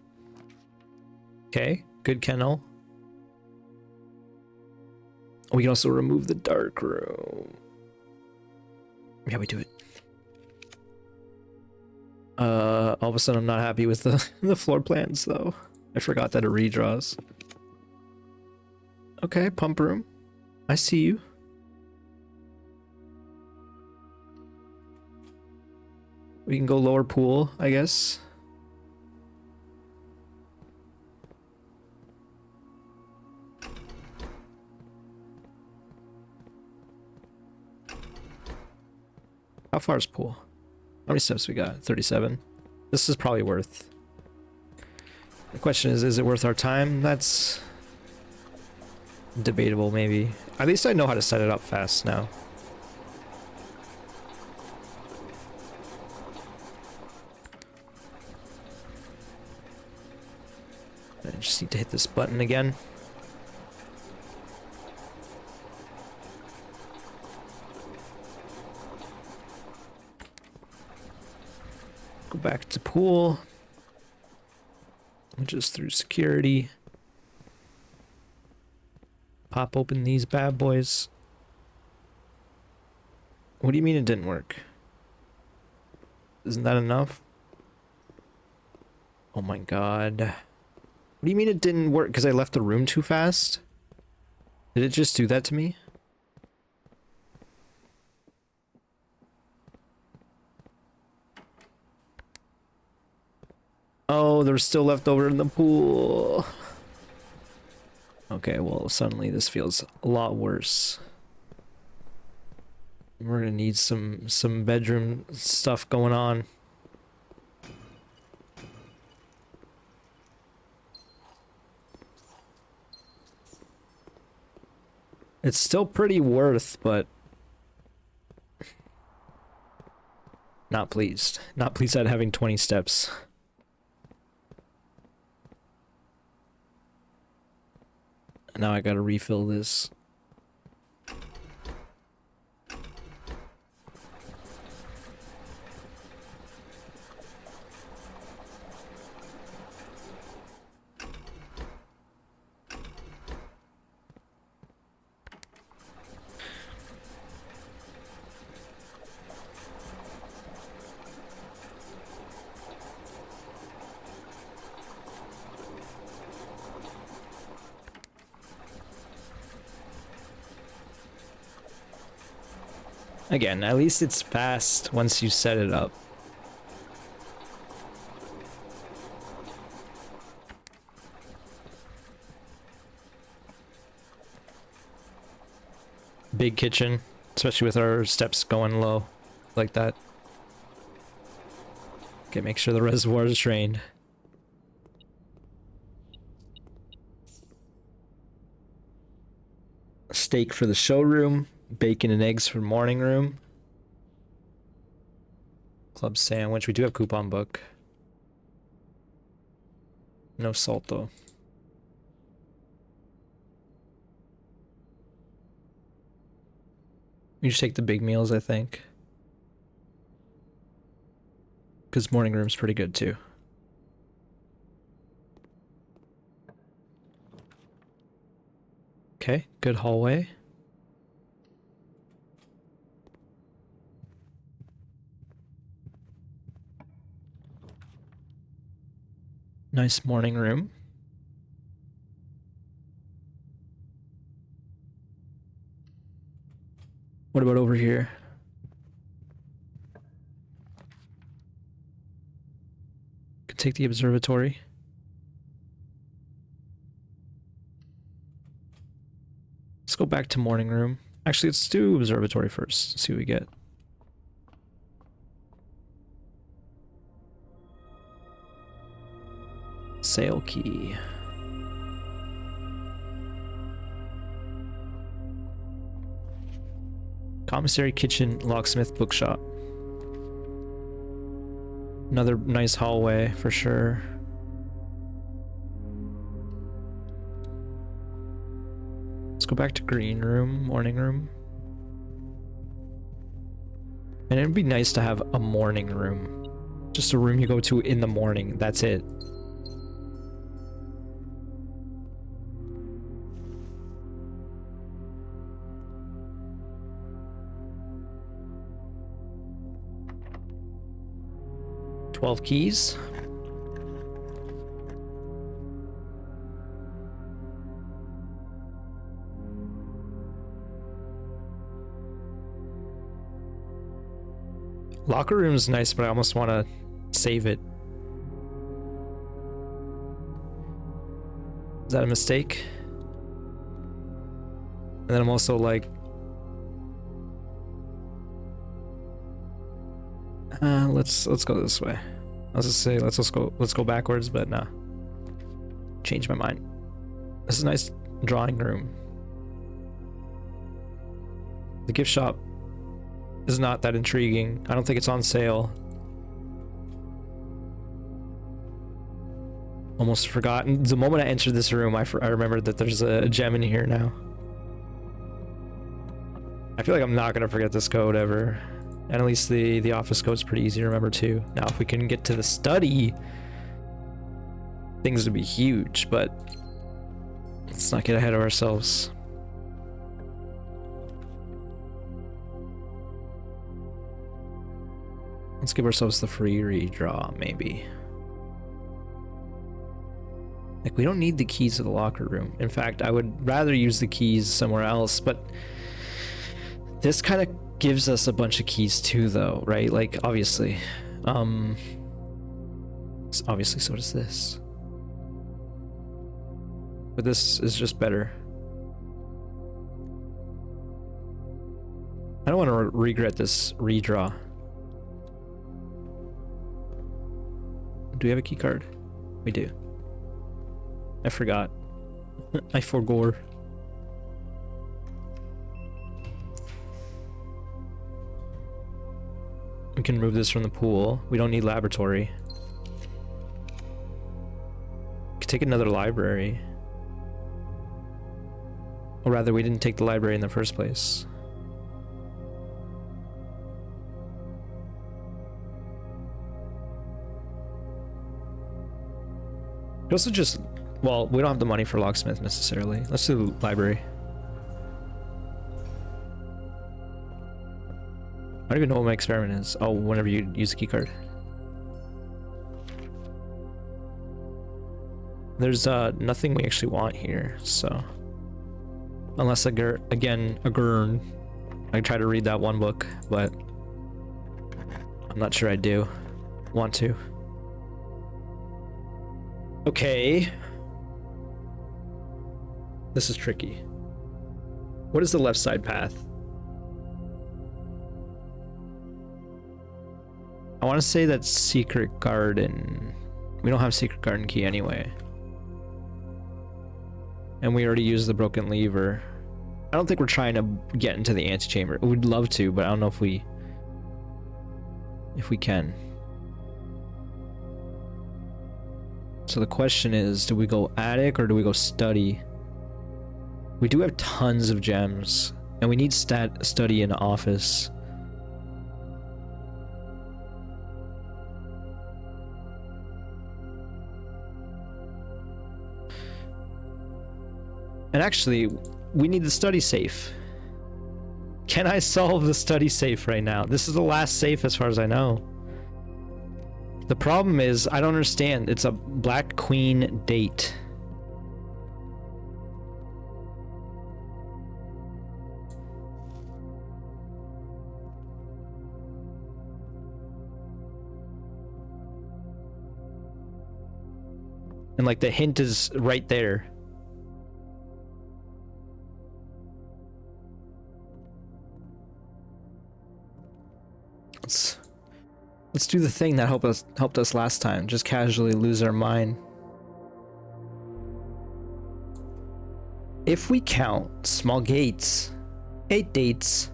Okay, good kennel. We can also remove the dark room. Yeah, we do it. All of a sudden I'm not happy with the floor plans though. I forgot that it redraws. Okay, pump room. I see you. We can go lower pool, I guess. How far is pool? How many steps we got? 37. This is probably worth. The question is it worth our time? That's debatable, maybe. At least I know how to set it up fast now. I just need to hit this button again. Go back to pool. Just through security. Pop open these bad boys. What do you mean it didn't work? Isn't that enough? Oh my god. What do you mean it didn't work? Because I left the room too fast? Did it just do that to me? Oh, there's still left over in the pool. Okay, well, suddenly this feels a lot worse. We're gonna need some bedroom stuff going on. It's still pretty worth, but not pleased. Not pleased at having 20 steps. Now I gotta refill this. Again, at least it's fast once you set it up. Big kitchen, especially with our steps going low like that. Okay, make sure the reservoir is drained. Steak for the showroom. Bacon and eggs for morning room. Club sandwich. We do have coupon book. No salt though. We just take the big meals, I think. Because morning room's pretty good too. Okay, good hallway. Nice morning room. What about over here? Could take the observatory. Let's go back to morning room. Actually, let's do observatory first. See what we get. Sale key. Commissary, kitchen, locksmith, bookshop. Another nice hallway for sure. Let's go back to green room, morning room. And it'd be nice to have a morning room. Just a room you go to in the morning. That's it. $12 keys. Locker room's nice, but I almost want to save it. Is that a mistake? And then I'm also like, let's go this way. I was just say let's go backwards, but nah. Change my mind. This is a nice drawing room. The gift shop is not that intriguing. I don't think it's on sale. Almost forgotten. The moment I entered this room, I remembered that there's a gem in here now. I feel like I'm not gonna forget this code ever. And at least the office code's pretty easy to remember too. Now if we can get to the study, things would be huge, but let's not get ahead of ourselves. Let's give ourselves the free redraw, maybe. Like, we don't need the keys to the locker room. In fact, I would rather use the keys somewhere else, but this kind of gives us a bunch of keys too, though, right? Like, obviously. So obviously so does this. But this is just better. I don't want to regret this redraw. Do we have a key card? We do. I forgot. I forgore. We can remove this from the pool. We don't need laboratory. Could take another library. Or rather, we didn't take the library in the first place. We also just, well, we don't have the money for locksmith necessarily. Let's do the library. I don't even know what my experiment is. Oh, whenever you use the keycard. There's nothing we actually want here, so unless again a gurn. I try to read that one book, but I'm not sure I do want to. Okay. This is tricky. What is the left side path? I want to say that's Secret Garden. We don't have Secret Garden key anyway. And we already used the broken lever. I don't think we're trying to get into the antechamber. We'd love to, but I don't know if we can. So the question is, do we go attic or do we go study? We do have tons of gems, and we need study in office. And actually, we need the study safe. Can I solve the study safe right now? This is the last safe as far as I know. The problem is, I don't understand. It's a Black Queen date. And like the hint is right there. Let's do the thing that helped us last time. Just casually lose our mind. If we count small gates, 8 dates,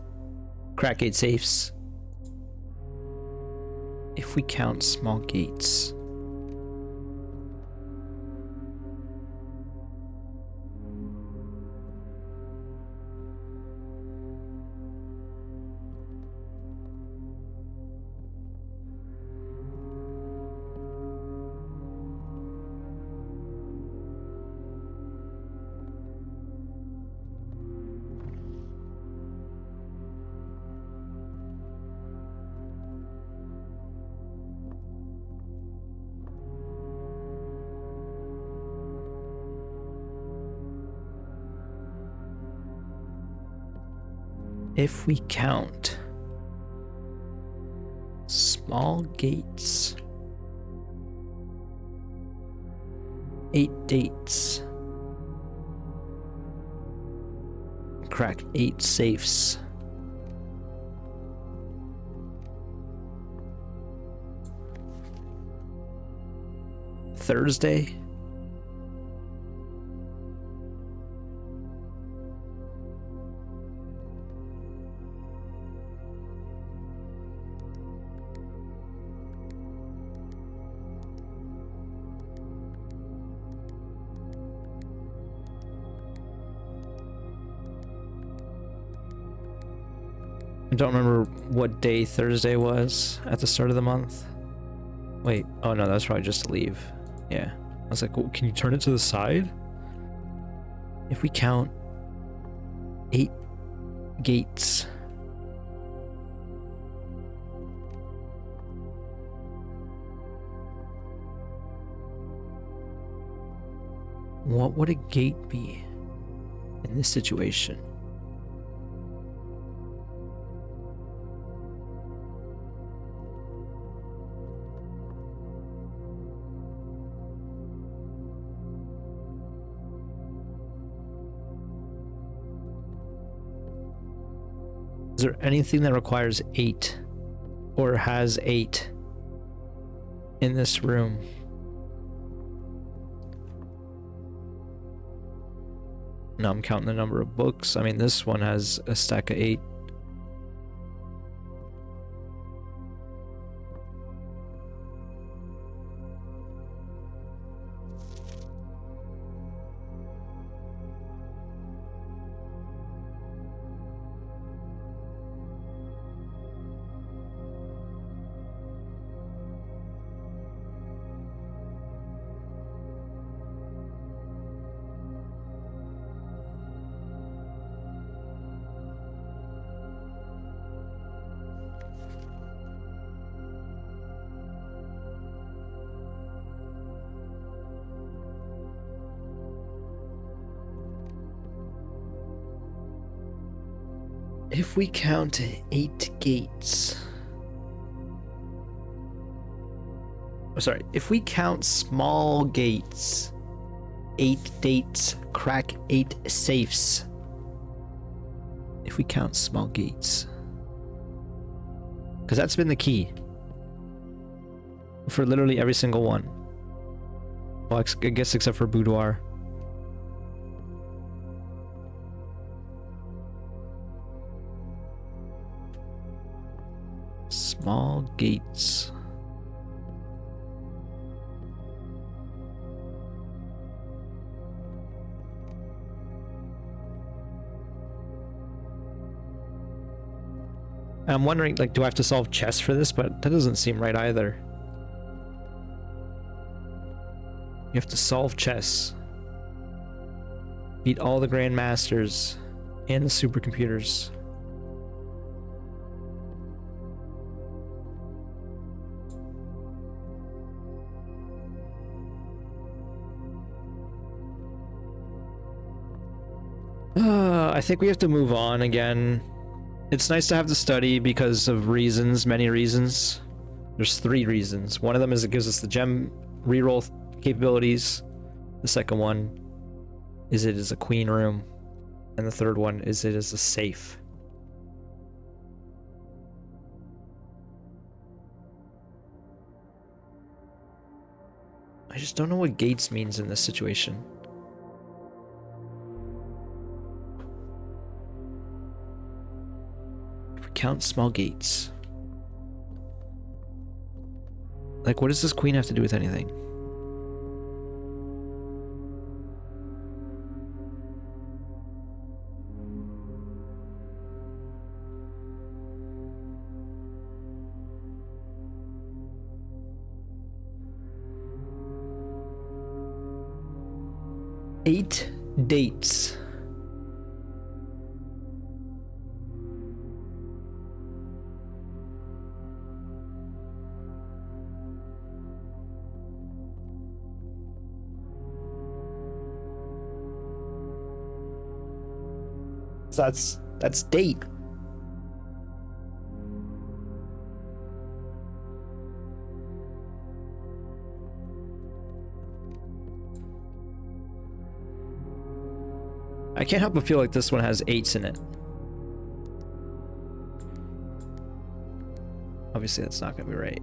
crack 8 safes. If we count small gates. If we count small gates, 8 dates, crack 8 safes. Thursday. I don't remember what day Thursday was at the start of the month. Wait, oh no, that's probably just to leave. Yeah. I was like, well, can you turn it to the side? If we count 8 gates. What would a gate be in this situation? Is there anything that requires 8 or has 8 in this room? No, I'm counting the number of books. I mean, this one has a stack of 8. If we count 8 gates... Oh, sorry. If we count small gates, 8 dates crack 8 safes. If we count small gates. Because that's been the key. For literally every single one. Well, I guess except for Boudoir. Small gates. I'm wondering, like, do I have to solve chess for this? But that doesn't seem right either. You have to solve chess. Beat all the grandmasters and the supercomputers. I think we have to move on again. It's nice to have the study because of reasons, many reasons. There's 3 reasons. One of them is it gives us the gem reroll capabilities. The second one is it is a queen room. And the third one is it is a safe. I just don't know what gates means in this situation. Count small gates. Like, what does this queen have to do with anything? Eight dates. That's date. I can't help but feel like this one has 8s in it. Obviously that's not gonna be right.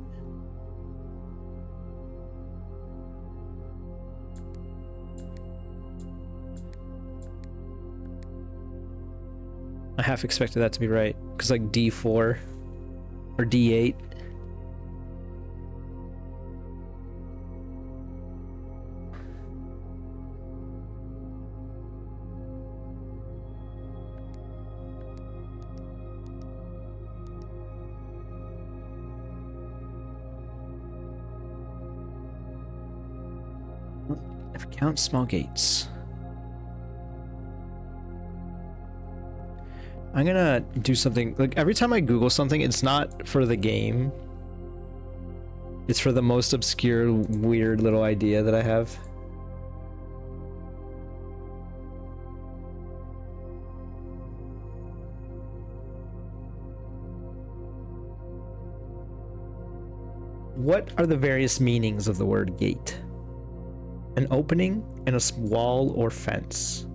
I half expected that to be right, because like D4 or D8. If we count small gates. I'm gonna do something, like every time I Google something, it's not for the game. It's for the most obscure, weird little idea that I have. What are the various meanings of the word gate? An opening in a wall or fence.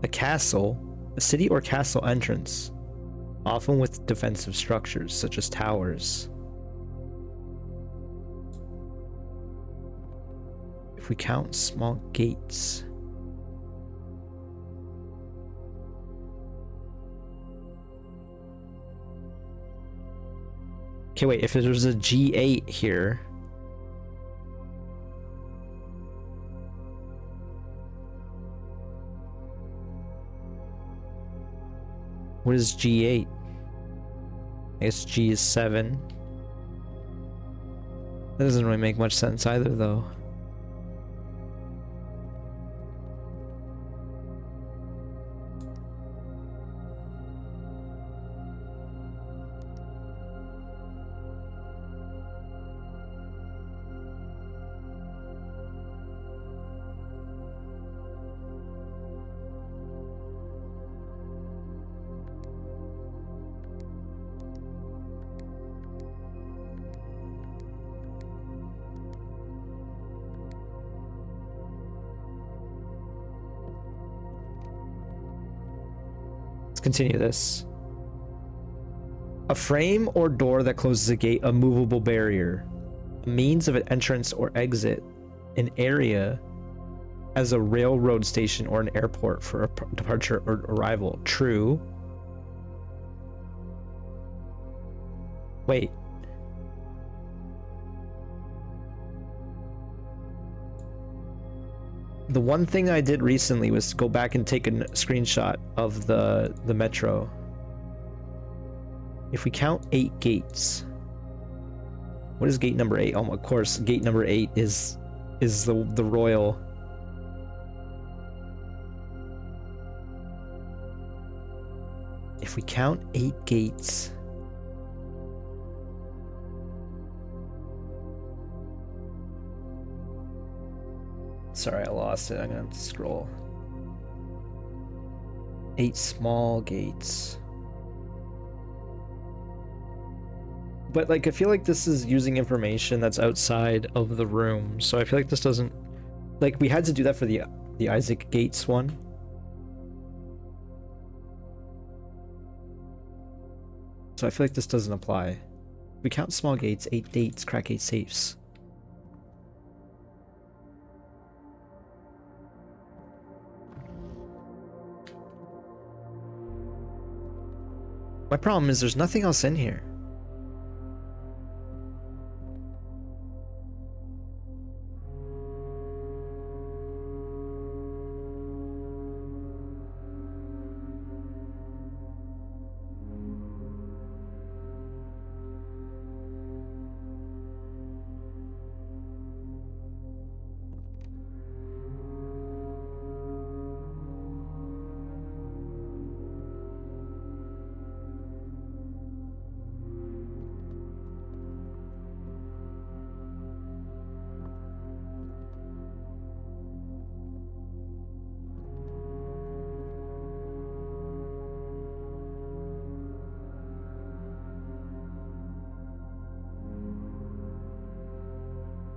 A castle. A city or castle entrance. often with defensive structures such as towers. If we count small gates. Okay, wait, if there's a G8 here. What is G8? I guess G is 7. That doesn't really make much sense either, though. Continue this. A frame or door that closes a gate, a movable barrier, a means of an entrance or exit, an area as a railroad station or an airport for a departure or arrival. True. Wait. The one thing I did recently was go back and take a screenshot of the metro. If we count 8 gates, what is gate number 8? Oh, of course, gate number 8 is the royal. If we count 8 gates, sorry, I lost it. I'm gonna have to scroll. 8 small gates. But like, I feel like this is using information that's outside of the room, so I feel like this doesn't, like, we had to do that for the Isaac Gates one. So I feel like this doesn't apply. We count small gates, 8 dates, crack 8 safes. My problem is there's nothing else in here.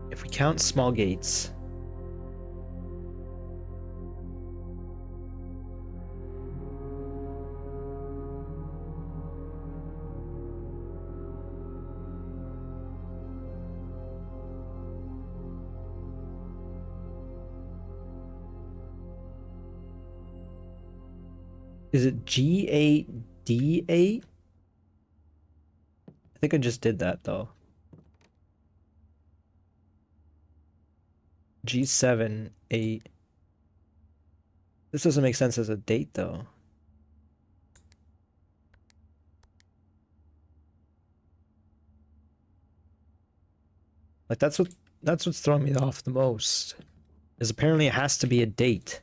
If we count small gates, is it G8, D8? I think I just did that though. G7, 8. This doesn't make sense as a date though. Like that's what's throwing me off the most. Is apparently it has to be a date.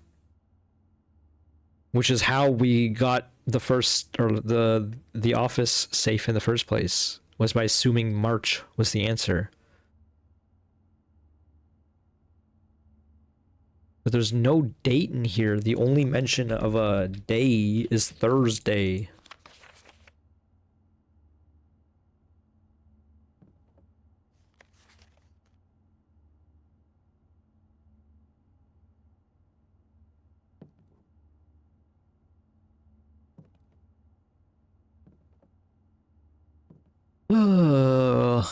Which is how we got the first, or the office safe in the first place, was by assuming March was the answer. But there's no date in here. The only mention of a day is Thursday. I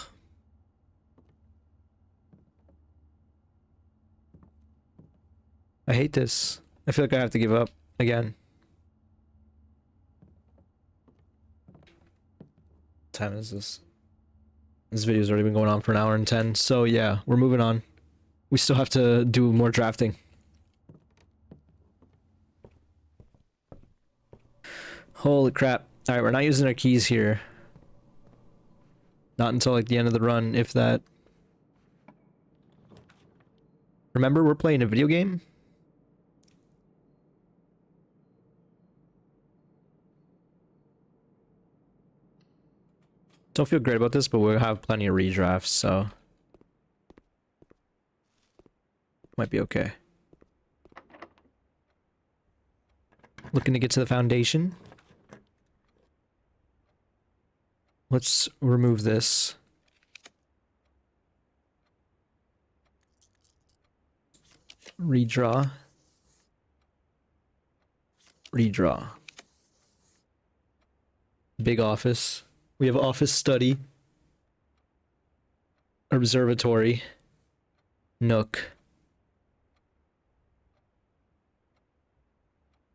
hate this. I feel like I have to give up again. What time is this? This video's already been going on for an hour and 10, so yeah, we're moving on. We still have to do more drafting. Holy crap. Alright, we're not using our keys here. Not until like the end of the run, if that. Remember, we're playing a video game? Don't feel great about this, but we'll have plenty of redrafts, so might be okay. Looking to get to the foundation. Let's remove this. Redraw. Redraw. Big office. We have office study. Observatory. Nook.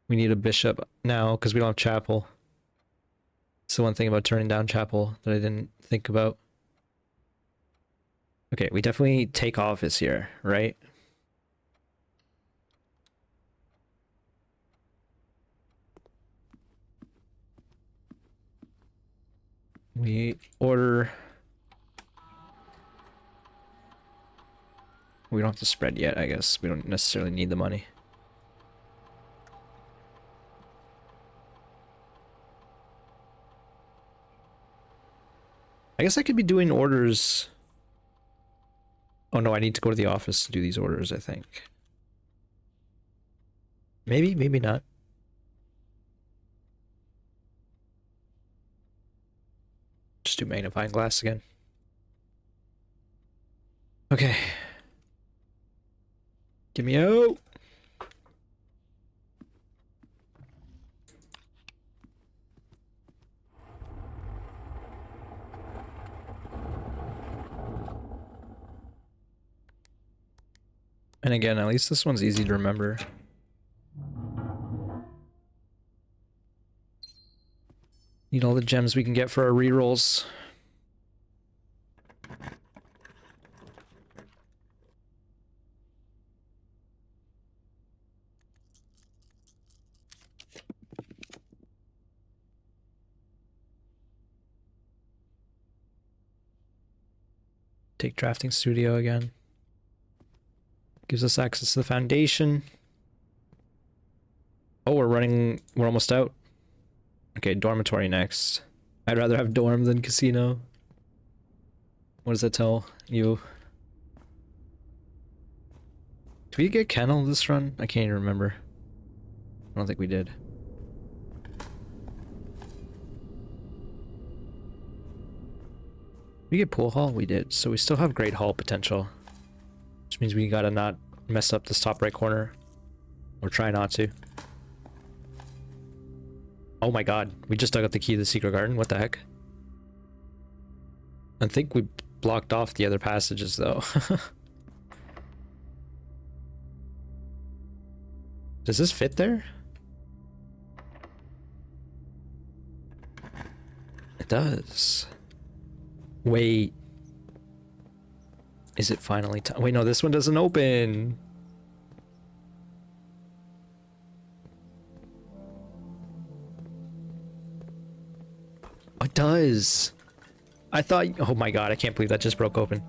We need a bishop now because we don't have chapel. It's the one thing about turning down chapel that I didn't think about. Okay, we definitely take office here, right? We order... We don't have to spread yet, I guess. We don't necessarily need the money. I guess I could be doing orders... Oh no, I need to go to the office to do these orders, I think. Maybe, maybe not. Just do magnifying glass again. Okay. Give me out. And again, at least this one's easy to remember. Need all the gems we can get for our rerolls. Take drafting studio again. Gives us access to the foundation. Oh, we're almost out. Okay, dormitory next. I'd rather have dorm than casino. What does that tell you? Did we get kennel this run? I can't even remember. I don't think we did. We get pool hall? We did. So we still have great hall potential. Which means we gotta not mess up this top right corner. Or try not to. Oh my god, we just dug up the key to the secret garden. What the heck? I think we blocked off the other passages though. Does this fit there? It does. Wait. Is it finally time? Wait, no, this one doesn't open. It does. I thought... Oh my god, I can't believe that just broke open.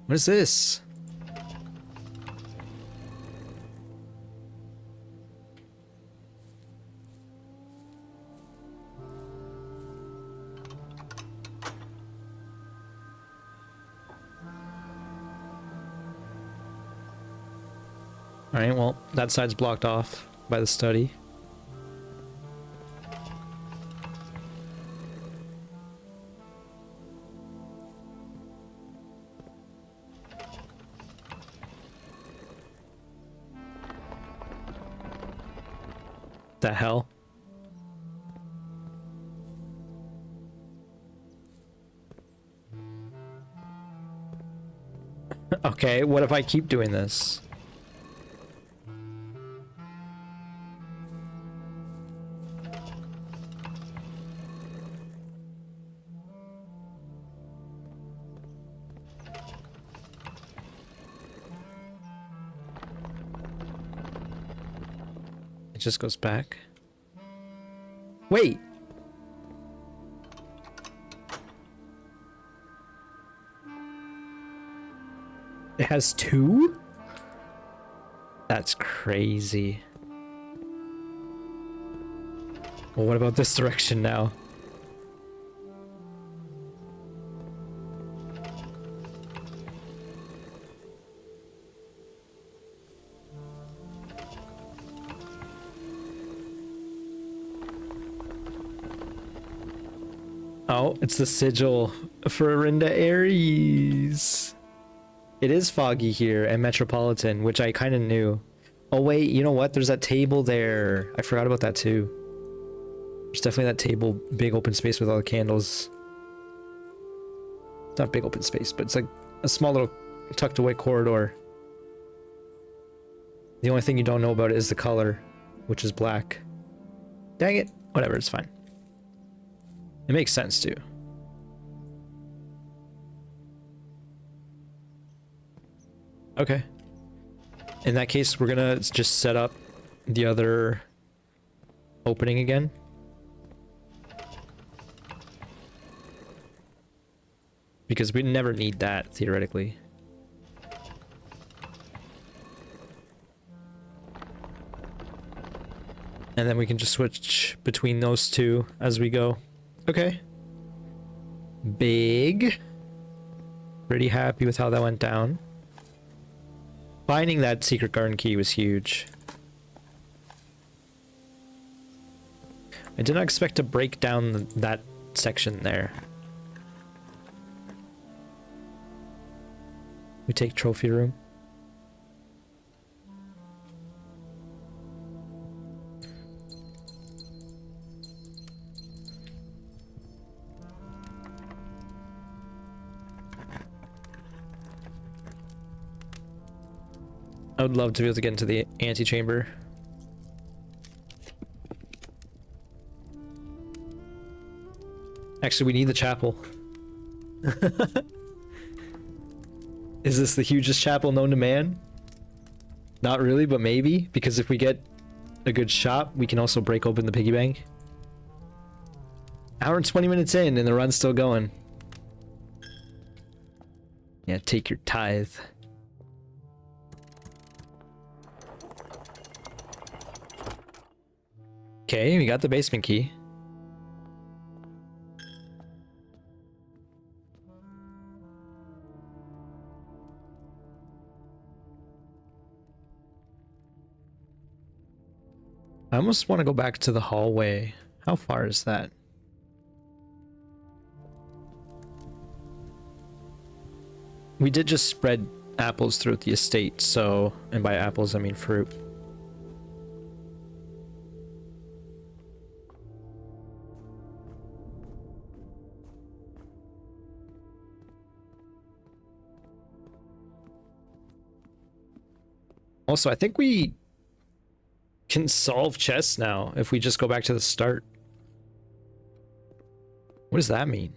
What is this? Alright, well, that side's blocked off by the study. The hell? Okay, what if I keep doing this? It just goes back. Wait! It has two? That's crazy. Well, what about this direction now? Oh, it's the sigil for Arinda Aries. It is foggy here and Metropolitan, which I kind of knew. Oh wait, you know what? There's that table there. I forgot about that too. There's definitely that table, big open space with all the candles. It's not big open space, but it's like a small little tucked away corridor. The only thing you don't know about it is the color, which is black. Dang it. Whatever, it's fine. It makes sense too. Okay. In that case, we're gonna just set up the other opening again. Because we never need that, theoretically. And then we can just switch between those two as we go. Okay. Big. Pretty happy with how that went down. Finding that secret garden key was huge. I did not expect to break down that section there. We take trophy room. I would love to be able to get into the antechamber. Actually, we need the chapel. Is this the hugest chapel known to man? Not really, but maybe. Because if we get a good shot, we can also break open the piggy bank. Hour and 20 minutes in, and the run's still going. Yeah, take your tithe. Okay, we got the basement key. I almost want to go back to the hallway. How far is that? We did just spread apples throughout the estate, so... And by apples, I mean fruit. Also, I think we can solve chests now if we just go back to the start. What does that mean?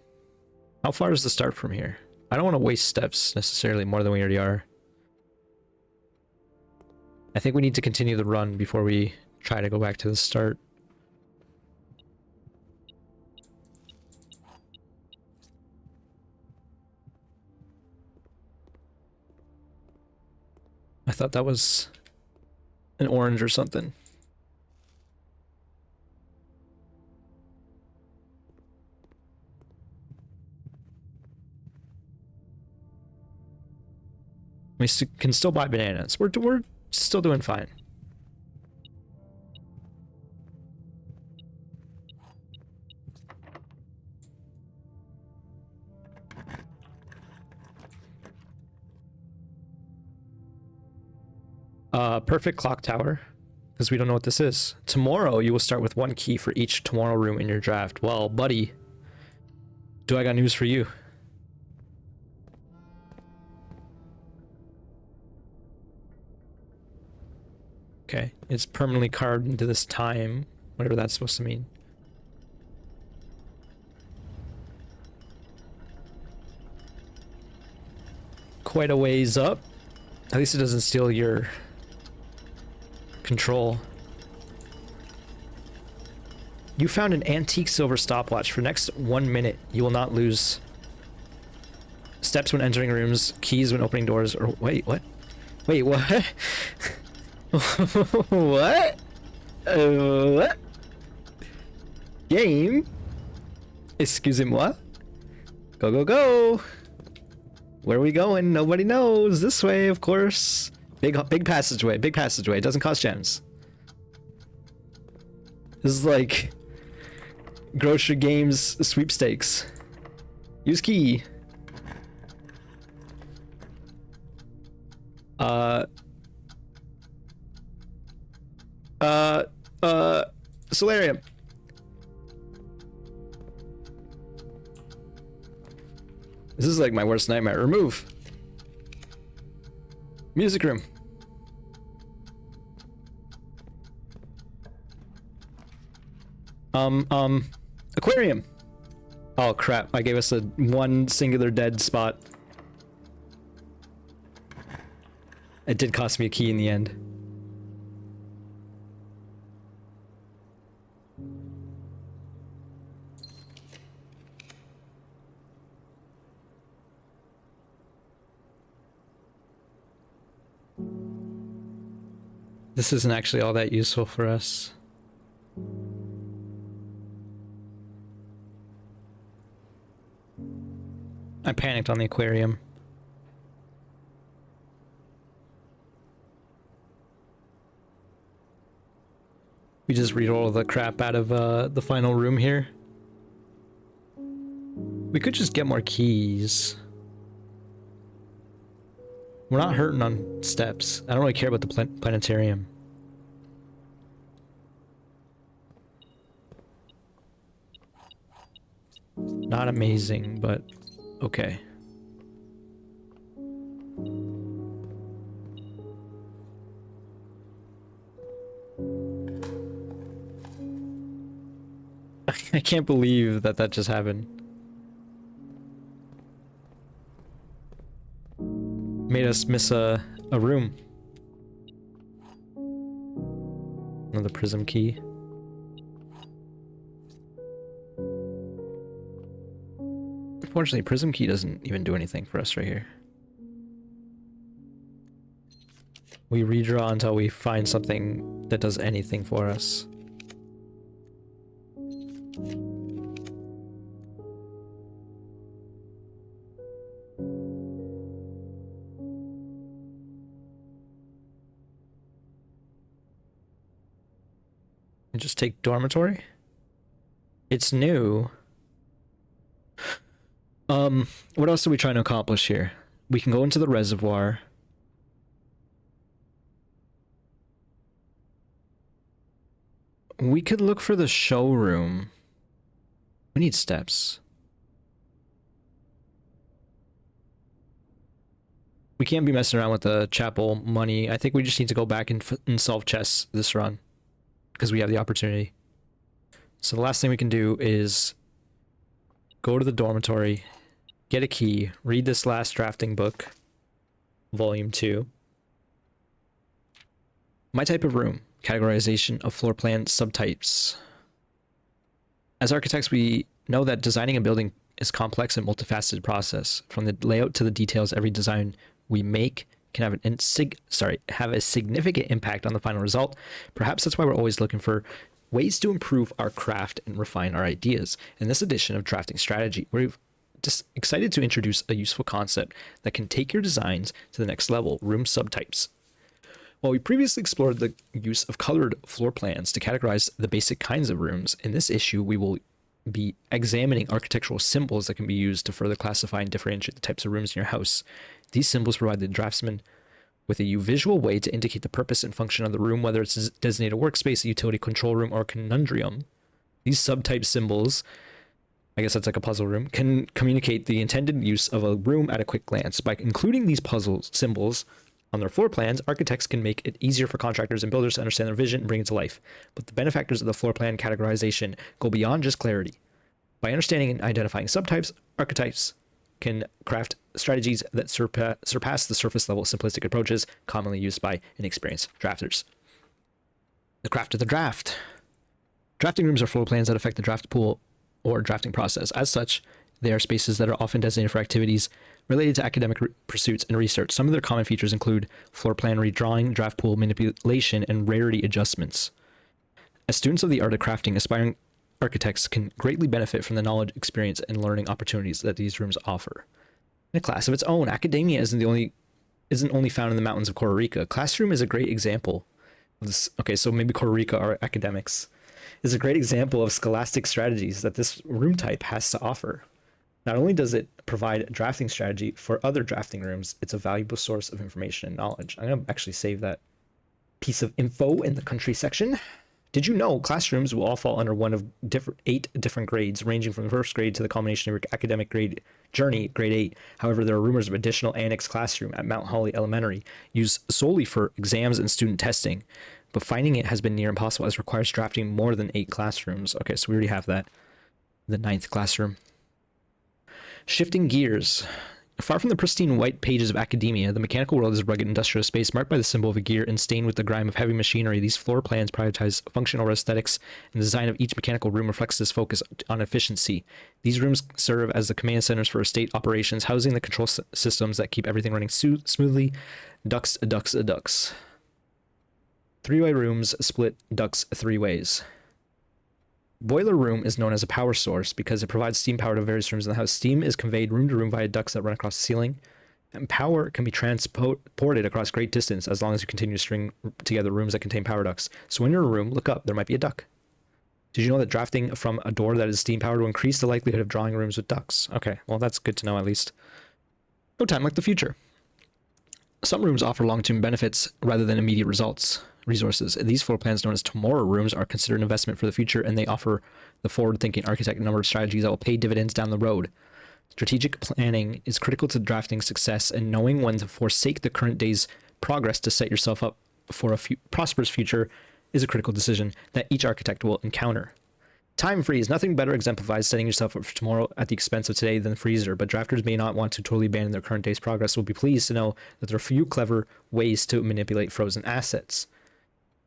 How far is the start from here? I don't want to waste steps necessarily more than we already are. I think we need to continue the run before we try to go back to the start. I thought that was an orange or something. We can still buy bananas. We're still doing fine. Perfect clock tower, because we don't know what this is. Tomorrow you will start with 1 key for each tomorrow room in your draft. Well, buddy, do I got news for you? Okay, it's permanently carved into this time, whatever that's supposed to mean. Quite a ways up. At least it doesn't steal your control. You found an antique silver stopwatch. For next 1 minute, you will not lose steps when entering rooms, keys when opening doors, or wait, what? Wait, what? What? What? Game? Excusez-moi? Go, go, go! Where are we going? Nobody knows. This way, of course. Big passageway. Big passageway. It doesn't cost gems. This is like Grocery Games sweepstakes. Use key. Solarium. This is like my worst nightmare. Remove. Music room. Aquarium. Oh crap, I gave us a one singular dead spot. It did cost me a key in the end. This isn't actually all that useful for us. I panicked on the aquarium. We just re-roll the crap out of the final room here. We could just get more keys. We're not hurting on steps. I don't really care about the planetarium. Not amazing, but okay. I can't believe that just happened. Made us miss a room. Another prism key. Unfortunately, prism key doesn't even do anything for us right here. We redraw until we find something that does anything for us. And just take dormitory? It's new. What else are we trying to accomplish here? We can go into the reservoir. We could look for the showroom. We need steps. We can't be messing around with the chapel money. I think we just need to go back and solve chests this run, because we have the opportunity. So the last thing we can do is go to the dormitory, get a key, read this last drafting book, volume 2. My type of room, categorization of floor plan subtypes. As architects, we know that designing a building is a complex and multifaceted process. From the layout to the details, every design we make can have a significant impact on the final result. Perhaps that's why we're always looking for ways to improve our craft and refine our ideas. In this edition of Drafting Strategy, we're just excited to introduce a useful concept that can take your designs to the next level: room subtypes. While we previously explored the use of colored floor plans to categorize the basic kinds of rooms, in this issue we will be examining architectural symbols that can be used to further classify and differentiate the types of rooms in your house. These symbols provide the draftsman with a visual way to indicate the purpose and function of the room, whether it's a designated workspace, a utility control room, or a conundrum. These subtype symbols, I guess that's like a puzzle room, can communicate the intended use of a room at a quick glance. By including these puzzle symbols, On their floor plans, architects can make it easier for contractors and builders to understand their vision and bring it to life. But the benefactors of the floor plan categorization go beyond just clarity. By understanding and identifying subtypes, archetypes can craft strategies that surpass the surface level simplistic approaches commonly used by inexperienced drafters. The craft of the draft. Drafting rooms are floor plans that affect the draft pool or drafting process. As such, they are spaces that are often designated for activities related to academic pursuits and research. Some of their common features include floor plan redrawing, draft pool manipulation, and rarity adjustments. As students of the art of crafting, aspiring architects can greatly benefit from the knowledge, experience, and learning opportunities that these rooms offer. In a class of its own, academia isn't only found in the mountains of Costa Rica. Classroom is a great example of this. Okay, so maybe Costa Rica are academics. Is a great example of scholastic strategies that this room type has to offer. Not only does it provide a drafting strategy for other drafting rooms, it's a valuable source of information and knowledge. I'm going to actually save that piece of info in the country section. Did you know classrooms will all fall under one of 8 different grades, ranging from the first grade to the culmination of your academic grade journey, grade 8. However, there are rumors of additional annex classroom at Mount Holly Elementary, used solely for exams and student testing, but finding it has been near impossible as it requires drafting more than 8 classrooms. Okay, so we already have that. The 9th classroom. Shifting gears. Far from the pristine white pages of academia, the mechanical world is a rugged industrial space marked by the symbol of a gear and stained with the grime of heavy machinery. These floor plans prioritize functional aesthetics, and the design of each mechanical room reflects this focus on efficiency. These rooms serve as the command centers for estate operations, housing the control systems that keep everything running smoothly. Ducts. 3-way rooms split ducts 3 ways. Boiler room is known as a power source because it provides steam power to various rooms in the house. Steam is conveyed room to room via ducts that run across the ceiling, and power can be transported across great distance as long as you continue to string together rooms that contain power ducts. So when you're in a room, look up, there might be a duct. Did you know that drafting from a door that is steam powered will increase the likelihood of drawing rooms with ducts? Okay, well that's good to know at least. No time like the future. Some rooms offer long-term benefits rather than immediate resources. These floor plans, known as tomorrow rooms, are considered an investment for the future, and they offer the forward-thinking architect a number of strategies that will pay dividends down the road. Strategic planning is critical to drafting success, and knowing when to forsake the current day's progress to set yourself up for a prosperous future is a critical decision that each architect will encounter. Time freeze. Nothing better exemplifies setting yourself up for tomorrow at the expense of today than freezer, but drafters may not want to totally abandon their current day's progress. Will be pleased to know that there are a few clever ways to manipulate frozen assets.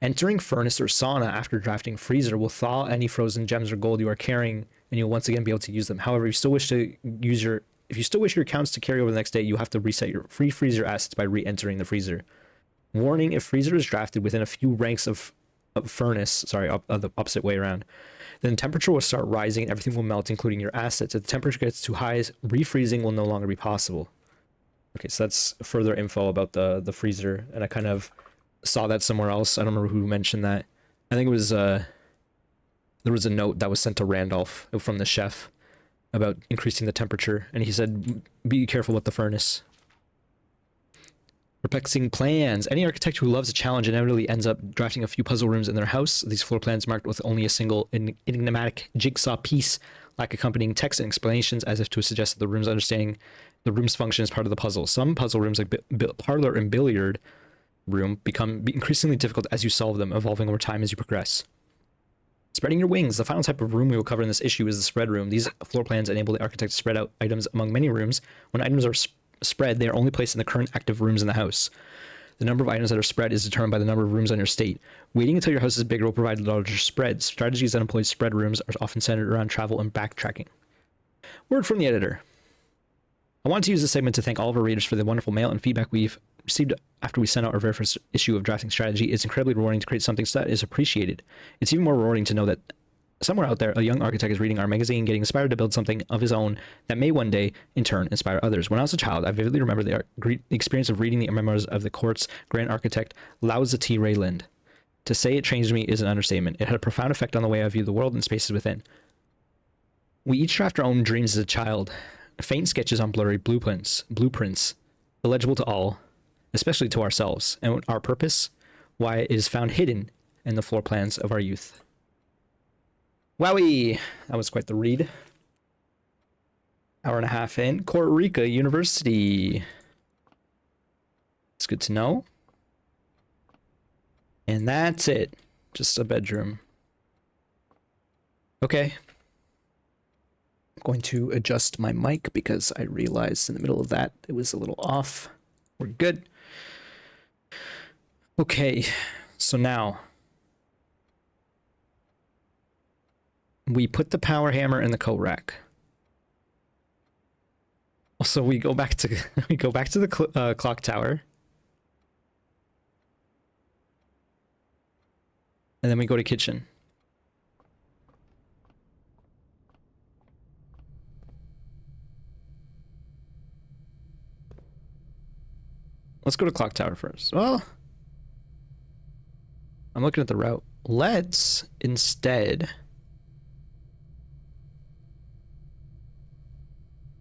Entering furnace or sauna after drafting freezer will thaw any frozen gems or gold you are carrying, and you'll once again be able to use them. However, if you still wish your accounts to carry over the next day, you have to reset your free freezer assets by re-entering the freezer. Warning: if freezer is drafted within a few ranks of furnace, the opposite way around, then temperature will start rising and everything will melt, including your assets. If the temperature gets too high, refreezing will no longer be possible. Okay, so that's further info about the freezer, and I kind of saw that somewhere else. I don't remember who mentioned that. I think it was there was a note that was sent to Randolph from the chef about increasing the temperature, and he said, be careful with the furnace. Perplexing plans. Any architect who loves a challenge inevitably ends up drafting a few puzzle rooms in their house. These floor plans marked with only a single enigmatic jigsaw piece lack accompanying text and explanations, as if to suggest that the room's understanding the room's function is part of the puzzle. Some puzzle rooms, like parlor and billiard room, become increasingly difficult as you solve them, evolving over time as you progress. Spreading your wings. The final type of room we will cover in this issue is the spread room. These floor plans enable the architect to spread out items among many rooms. When items are spread, they are only placed in the current active rooms in the house. The number of items that are spread is determined by the number of rooms on your estate. Waiting until your house is bigger will provide larger spreads. Strategies that employ spread rooms are often centered around travel and backtracking. Word from the editor. I want to use this segment to thank all of our readers for the wonderful mail and feedback we've received after we sent out our very first issue of Drafting Strategy. It's incredibly rewarding to create something that is appreciated. It's even more rewarding to know that somewhere out there, a young architect is reading our magazine, getting inspired to build something of his own that may one day, in turn, inspire others. When I was a child, I vividly remember the experience of reading the memoirs of the court's grand architect, Louisa T. Rayland. To say it changed me is an understatement. It had a profound effect on the way I view the world and spaces within. We each draft our own dreams as a child. Faint sketches on blurry blueprints, illegible to all, especially to ourselves, and our purpose, why it is found hidden in the floor plans of our youth. Wowie! That was quite the read. Hour and a half in. Costa Rica University. It's good to know. And that's it. Just a bedroom. Okay. I'm going to adjust my mic because I realized in the middle of that it was a little off. We're good. Okay, so now we put the power hammer in the coat rack. Also, we go back to the clock tower, and then we go to kitchen. Let's go to clock tower first. Well, I'm looking at the route. Let's instead.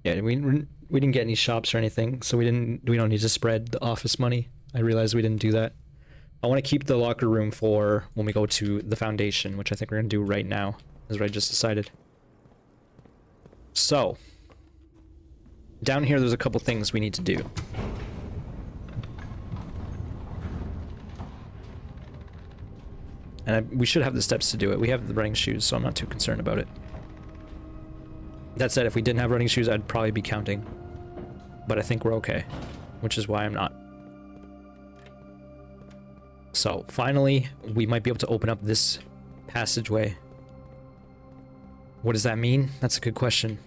Yeah, we didn't get any shops or anything, so we don't need to spread the office money. I realized we didn't do that. I want to keep the locker room for when we go to the foundation, which I think we're gonna do right now. Is what I just decided. So down here, there's a couple things we need to do. And we should have the steps to do it. We have the running shoes, so I'm not too concerned about it. That said, if we didn't have running shoes, I'd probably be counting. But I think we're okay, which is why I'm not. So, finally, we might be able to open up this passageway. What does that mean? That's a good question.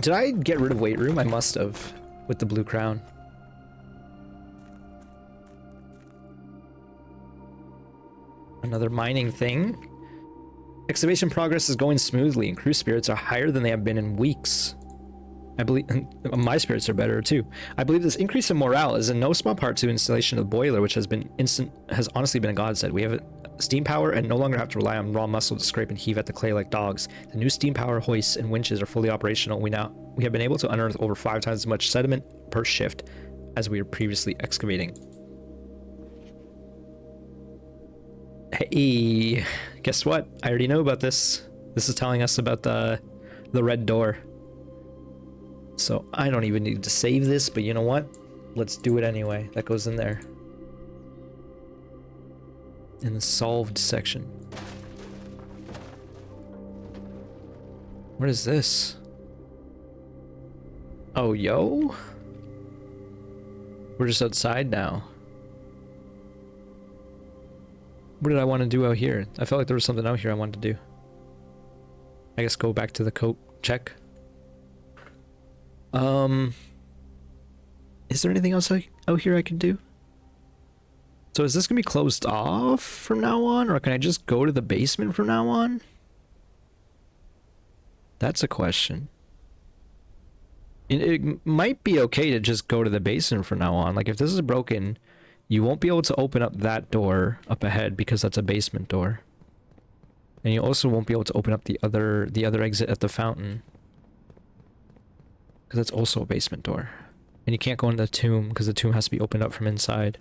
Did I get rid of weight room? I must have, with the blue crown. Another mining thing. Excavation progress is going smoothly, and crew spirits are higher than they have been in weeks. I believe my spirits are better too. I believe this increase in morale is in no small part to installation of the boiler, which has honestly been a godsend. We have steam power and no longer have to rely on raw muscle to scrape and heave at the clay like dogs. The new steam power hoists and winches are fully operational. We have been able to unearth over 5 times as much sediment per shift as we were previously excavating. Hey, guess what? I already know about this. This is telling us about the red door. So I don't even need to save this, but you know what? Let's do it anyway. That goes in there. In the solved section. What is this? Oh, yo? We're just outside now. What did I want to do out here? I felt like there was something out here I wanted to do. I guess go back to the coat check. Is there anything else out here I can do? So is this gonna be closed off from now on, or can I just go to the basement from now on? That's a question. It might be okay to just go to the basement from now on. Like if this is broken, you won't be able to open up that door up ahead because that's a basement door. And you also won't be able to open up the other exit at the fountain, because that's also a basement door. And you can't go into the tomb because the tomb has to be opened up from inside.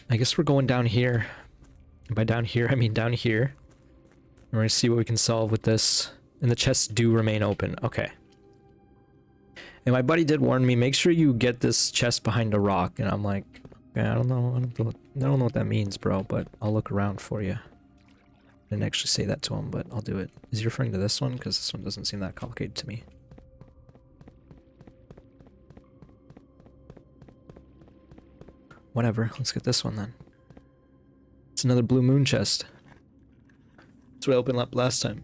I guess we're going down here. And by down here, I mean down here. And we're gonna see what we can solve with this. And the chests do remain open. Okay. And my buddy did warn me, make sure you get this chest behind a rock. And I'm like, okay, I don't know what that means, bro, but I'll look around for you. I didn't actually say that to him, but I'll do it. Is he referring to this one? Because this one doesn't seem that complicated to me. Whatever, let's get this one then. It's another blue moon chest. That's what I opened up last time.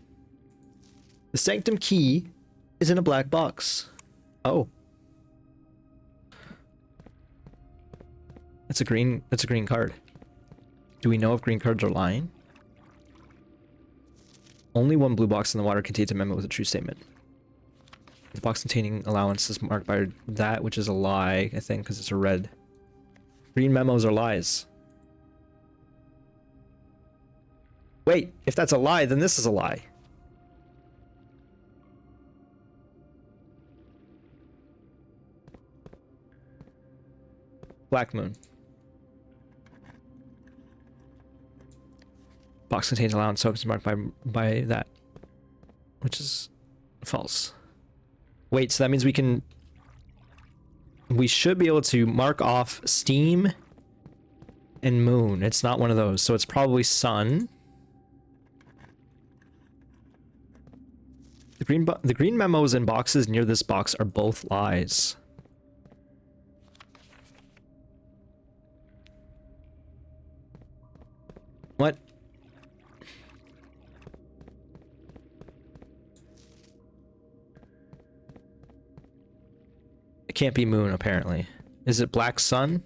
The sanctum key is in a black box. Oh. That's a green card. Do we know if green cards are lying? Only one blue box in the water contains a memo with a true statement. The box containing allowance is marked by that, which is a lie, I think, because it's a red. Green memos are lies. Wait, if that's a lie, then this is a lie. Black moon. Box contains allowance tokens marked by that, which is false. Wait, so that means we should be able to mark off Steam and Moon. It's not one of those, so it's probably Sun. The green memos and boxes near this box are both lies. What? It can't be Moon, apparently. Is it Black Sun?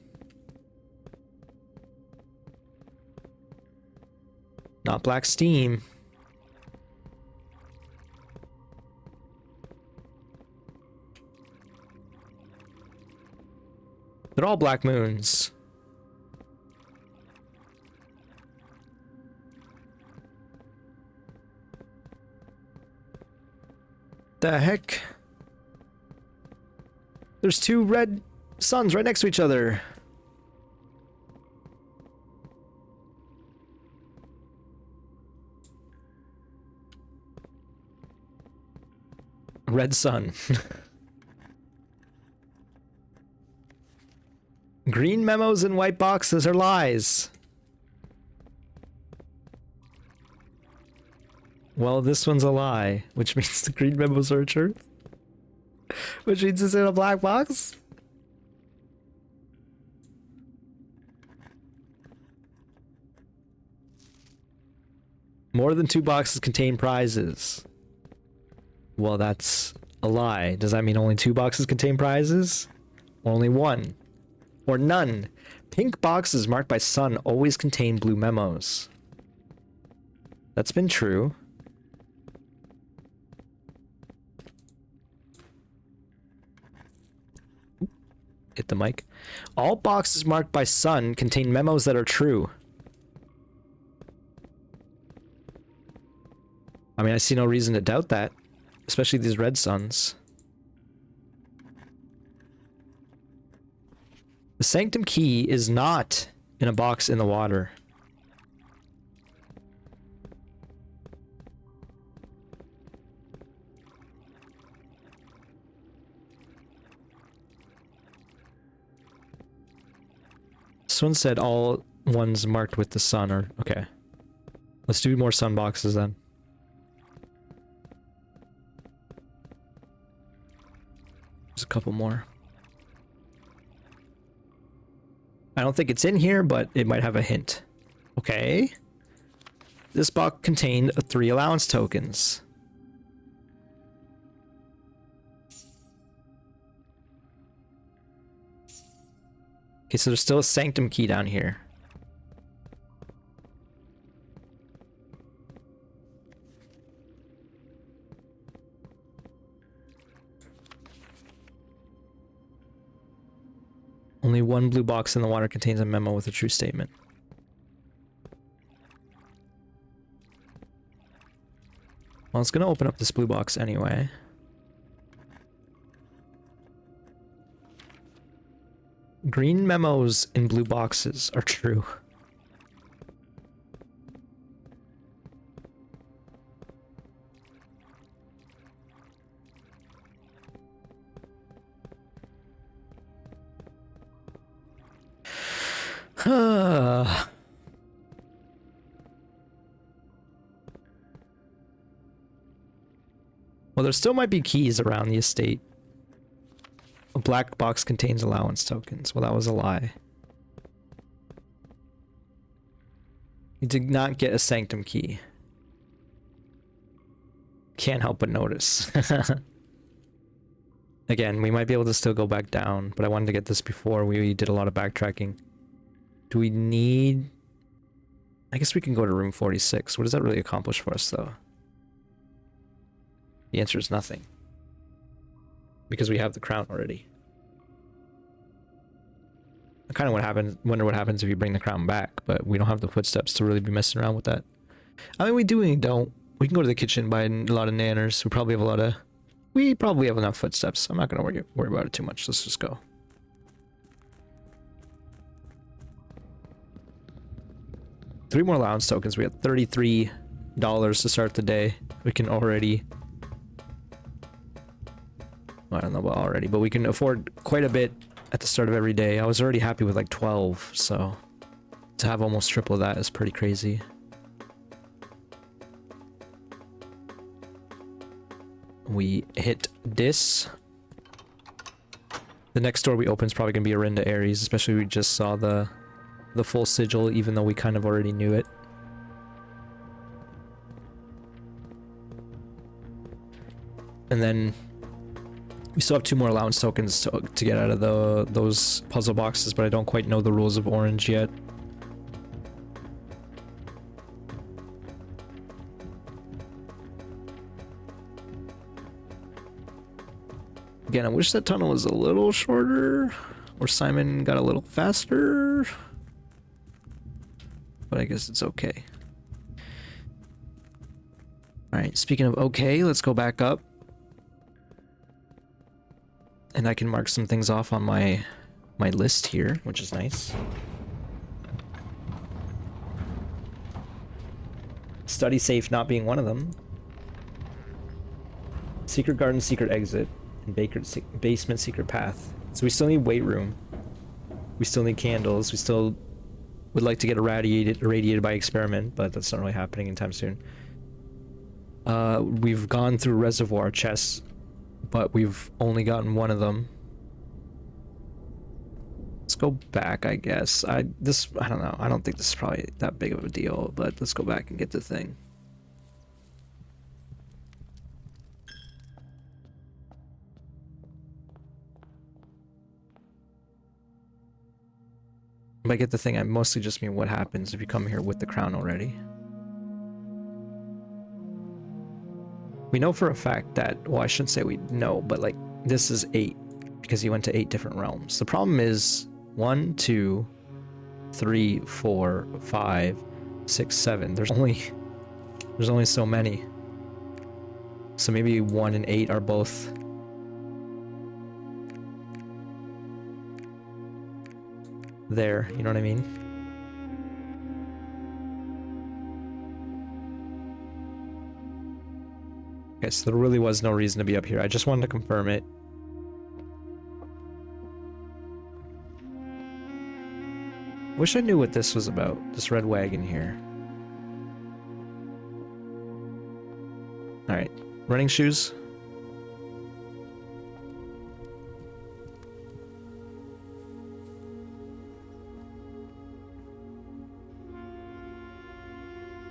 Not Black Steam. They're all Black Moons. The heck? There's two red suns right next to each other. Red sun. Green memos and white boxes are lies. Well, this one's a lie, which means the green memos are truth. Which means it's in a black box? More than 2 boxes contain prizes. Well, that's a lie. Does that mean only 2 boxes contain prizes? Or only 1? Or none? Pink boxes marked by Sun always contain blue memos. That's been true. Hit the mic. All boxes marked by Sun contain memos that are true. I mean, I see no reason to doubt that. Especially these red suns. The Sanctum key is not in a box in the water. This one said all ones marked with the sun are... Okay. Let's do more sun boxes then. There's a couple more. I don't think it's in here, but it might have a hint. Okay. This box contained 3 allowance tokens. Okay, so there's still a Sanctum key down here. Only 1 blue box in the water contains a memo with a true statement. Well, it's gonna open up this blue box anyway. Green memos in blue boxes are true. Well, there still might be keys around the estate. A black box contains allowance tokens. Well, that was a lie. You did not get a Sanctum key. Can't help but notice. Again, we might be able to still go back down, but I wanted to get this before we did a lot of backtracking. Do we need... I guess we can go to room 46. What does that really accomplish for us, though? The answer is nothing. Because we have the crown already. I kind of wonder what happens if you bring the crown back, but we don't have the footsteps to really be messing around with that. I mean, we do and we don't. We can go to the kitchen, buy a lot of nanners. We probably have enough footsteps. I'm not going to worry about it too much. Let's just go. 3 more allowance tokens. We got $33 to start the day. We can already... I don't know about already, but we can afford quite a bit at the start of every day. I was already happy with like 12, so to have almost triple that is pretty crazy. We hit this. The next door we open is probably going to be Arinda Ares, especially we just saw the full sigil, even though we kind of already knew it. And then we still have 2 more allowance tokens to get out of those puzzle boxes, but I don't quite know the rules of orange yet. Again, I wish that tunnel was a little shorter, or Simon got a little faster, but I guess it's okay. Alright, speaking of okay, let's go back up. And I can mark some things off on my list here, which is nice. Study safe not being one of them. Secret garden, secret exit, and basement secret path. So we still need weight room. We still need candles. We still would like to get irradiated by experiment, but that's not really happening anytime soon. We've gone through reservoir chests, but we've only gotten one of them. Let's go back, I guess. I don't know. I don't think this is probably that big of a deal, but let's go back and get the thing. By get the thing, I mostly just mean what happens if you come here with the crown already. We know for a fact that, well, I shouldn't say we know, but like this is 8 because he went to 8 different realms. The problem is 1, 2, 3, 4, 5, 6, 7. There's only so many. So maybe 1 and 8 are both there, you know what I mean? Okay, so there really was no reason to be up here. I just wanted to confirm it. Wish I knew what this was about, this red wagon here. Alright, running shoes.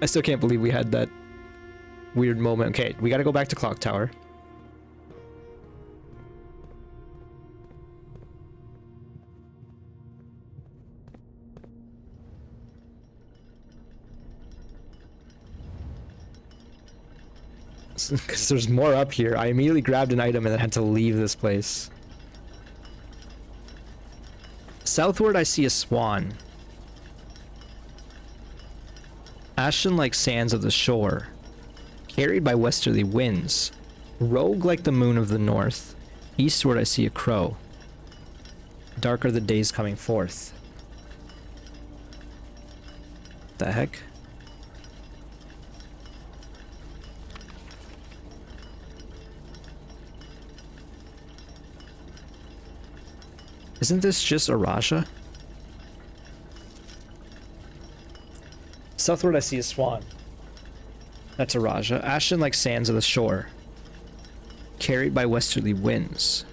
I still can't believe we had that weird moment. Okay, we gotta go back to Clock Tower. Because there's more up here. I immediately grabbed an item and then had to leave this place. Southward, I see a swan. Ashen like sands of the shore, carried by westerly winds, rogue like the moon of the north. Eastward I see a crow. Dark are the days coming forth. The heck? Isn't this just Araja? Southward I see a swan. That's Araja. Ashen like sands of the shore, carried by westerly winds.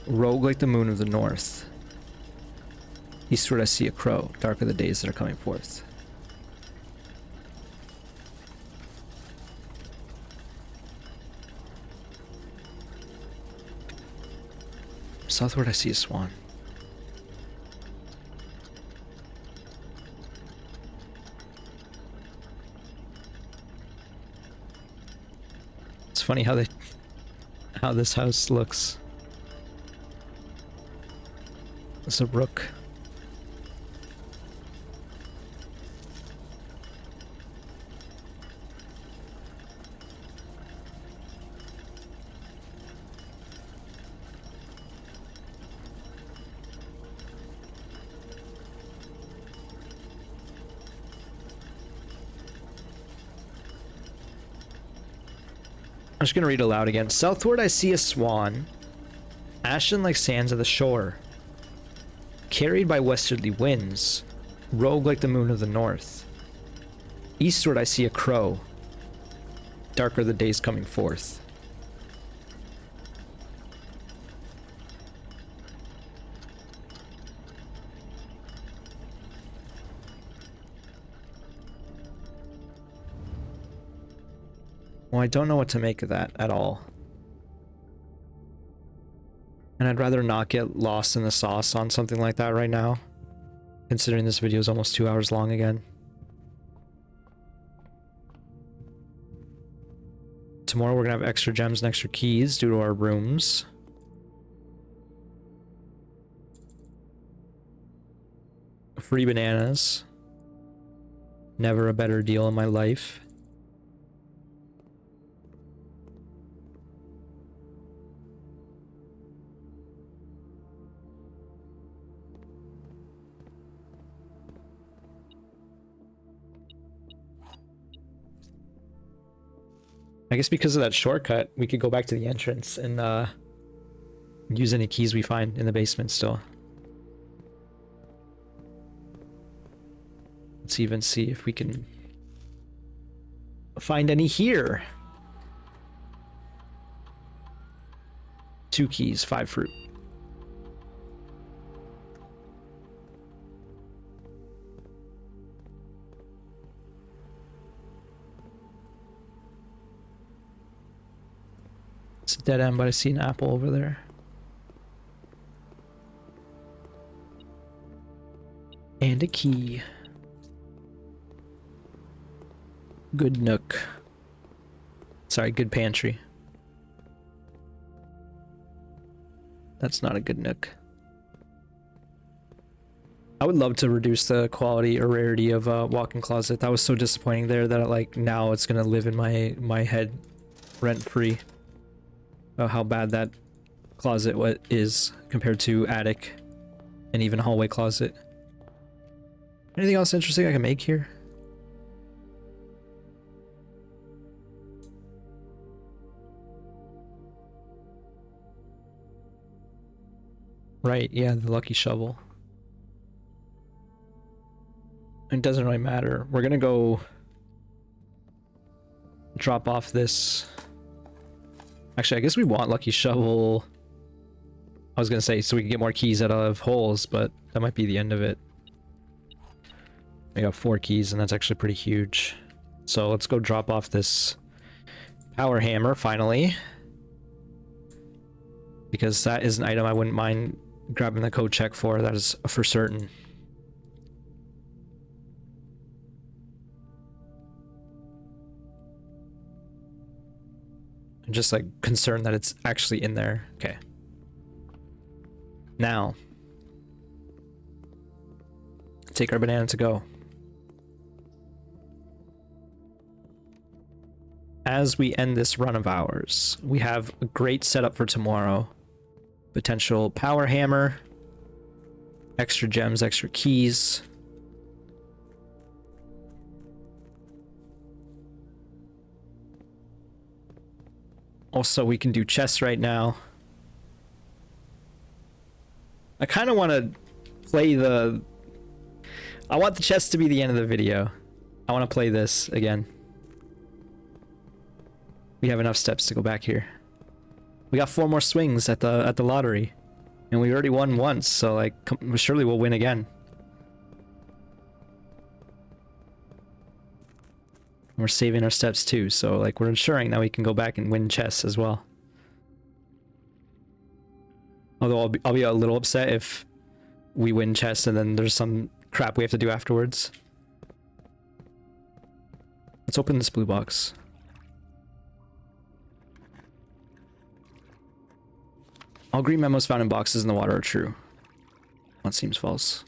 Rogue like the moon of the north. Eastward I see a crow. Dark are the days that are coming forth. Southward I see a swan. It's funny how this house looks. It's a rook. I'm just gonna read aloud again. Southward I see a swan, ashen like sands of the shore, carried by westerly winds, rogue like the moon of the north. Eastward I see a crow, darker the days coming forth. Well, I don't know what to make of that at all. And I'd rather not get lost in the sauce on something like that right now, considering this video is almost 2 hours long again. Tomorrow we're gonna have extra gems and extra keys due to our rooms. Free bananas. Never a better deal in my life. I guess because of that shortcut, we could go back to the entrance and use any keys we find in the basement still. Let's even see if we can find any here. 2 keys, 5 fruit. It's a dead end, but I see an apple over there. And a key. Good nook. Sorry, good pantry. That's not a good nook. I would love to reduce the quality or rarity of walk-in closet. That was so disappointing there that like now it's gonna live in my head rent-free. How bad that closet is compared to attic and even hallway closet. Anything else interesting I can make here? Right, yeah, the lucky shovel. It doesn't really matter. We're gonna go drop off this. Actually, I guess we want lucky shovel. I was gonna say so we can get more keys out of holes, but that might be the end of it. We got 4 keys, and that's actually pretty huge. So let's go drop off this power hammer finally, because that is an item I wouldn't mind grabbing the code check for. That is for certain. I'm just like concerned that it's actually in there. Okay. Now, take our banana to go. As we end this run of ours, we have a great setup for tomorrow. Potential power hammer, extra gems, extra keys. Also, we can do chests right now. I kind of want to play the... I want the chest to be the end of the video. I want to play this again. We have enough steps to go back here. We got 4 more swings at the lottery, and we already won once, so like surely we'll win again. We're saving our steps too, so like we're ensuring that we can go back and win chests as well. Although I'll be a little upset if we win chests and then there's some crap we have to do afterwards. Let's open this blue box. All green memos found in boxes in the water are true. That seems false.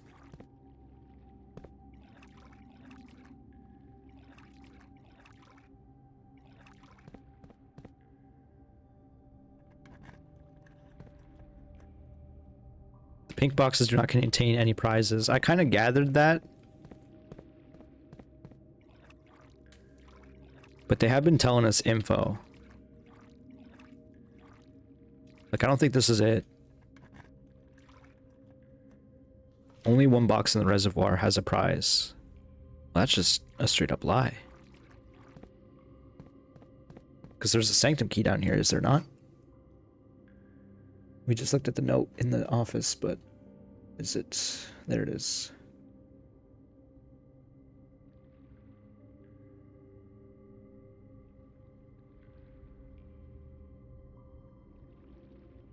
The pink boxes do not contain any prizes. I kind of gathered that. But they have been telling us info. Like, I don't think this is it. Only one box in the reservoir has a prize. Well, that's just a straight up lie. Because there's a sanctum key down here, is there not? We just looked at the note in the office, but is it? There it is.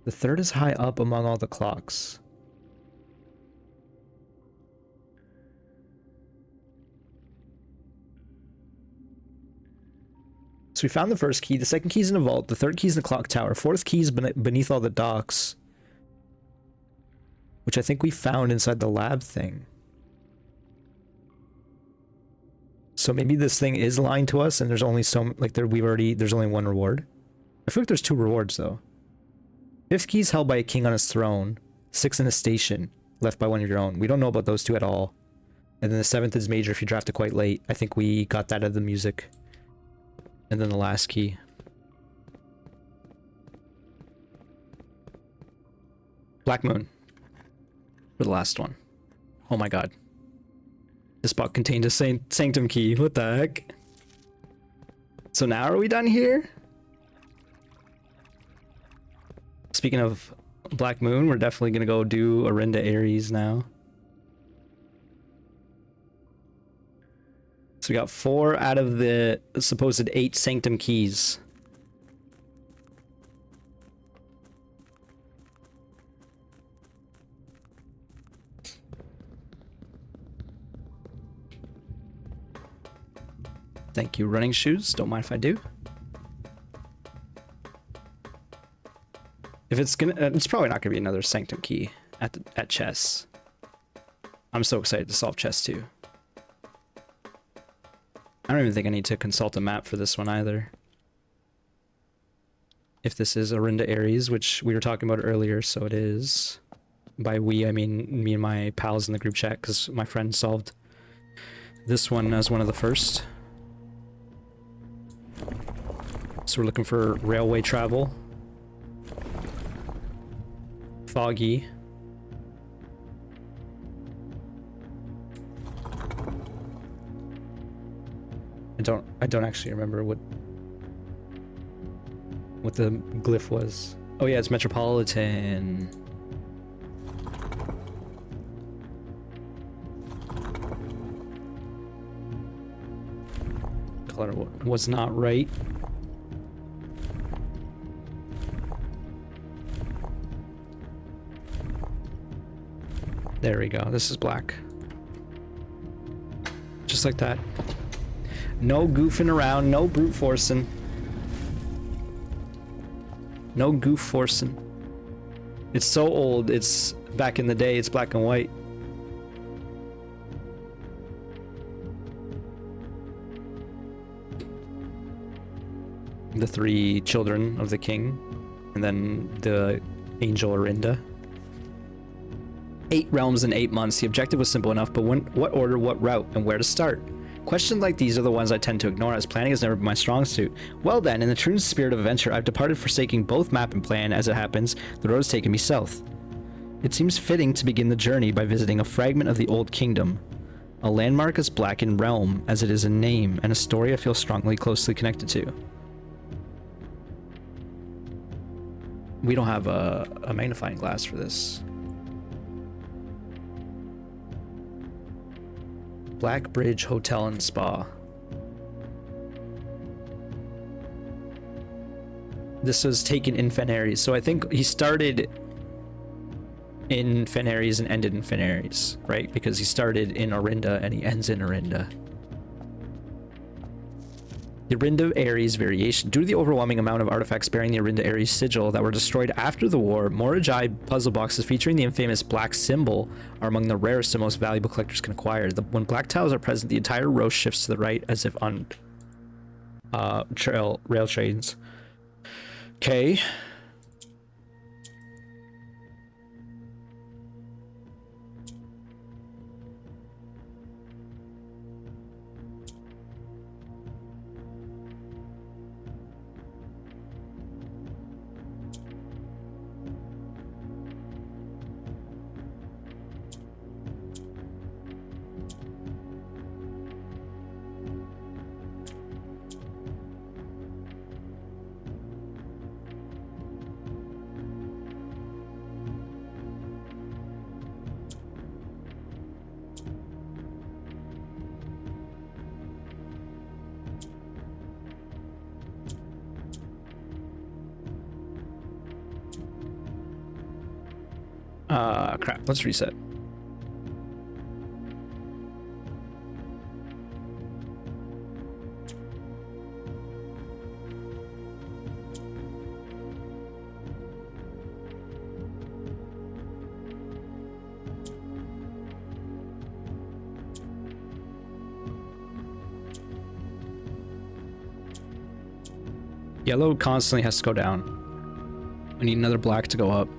The third is high up among all the clocks. So we found the first key, the second key's in a vault, the third key's in the clock tower, fourth key's beneath all the docks. Which I think we found inside the lab thing. So maybe this thing is lying to us and there's only there's only one reward. I feel like there's two rewards though. Fifth key is held by a king on his throne. Sixth in a station, left by one of your own. We don't know about those two at all. And then the seventh is major if you draft it quite late. I think we got that out of the music. And then the last key. Black Moon. For the last one. Oh my god. This box contained a sanctum key. What the heck? So now are we done here? Speaking of Black Moon, we're definitely gonna go do Orinda Ares now. So we got 4 out of the supposed 8 sanctum keys. Thank you, running shoes. Don't mind if I do. If it's gonna, it's probably not gonna be another sanctum key at chess. I'm so excited to solve chess too. I don't even think I need to consult a map for this one either. If this is Orinda Ares, which we were talking about earlier, so it is. By we, I mean me and my pals in the group chat, because my friend solved this one as one of the first. So we're looking for railway travel. Foggy. I don't actually remember what the glyph was. Oh yeah, it's Metropolitan. Color was not right. There we go. This is black. Just like that. No goofing around, no brute forcing. No goof forcing. It's so old, it's back in the day, it's black and white. The 3 children of the king, and then the angel Orinda. 8 realms in 8 months. The objective was simple enough, but what order, what route, and where to start? Questions like these are the ones I tend to ignore, as planning has never been my strong suit. Well then, in the true spirit of adventure, I've departed, forsaking both map and plan. As it happens, the road has taken me south. It seems fitting to begin the journey by visiting a fragment of the Old Kingdom. A landmark as black in realm as it is in name, and a story I feel strongly closely connected to. We don't have a magnifying glass for this. Black Bridge Hotel and Spa. This was taken in Fen Ares, so I think he started in Fen Ares and ended in Fen Ares, right? Because he started in Orinda and he ends in Orinda. The Orinda Ares variation. Due to the overwhelming amount of artifacts bearing the Orinda Ares sigil that were destroyed after the war, Morajai puzzle boxes featuring the infamous black symbol are among the rarest and most valuable collectors can acquire. When black tiles are present, the entire row shifts to the right as if on rail trains. Okay. Crap. Let's reset. Yellow constantly has to go down. We need another black to go up.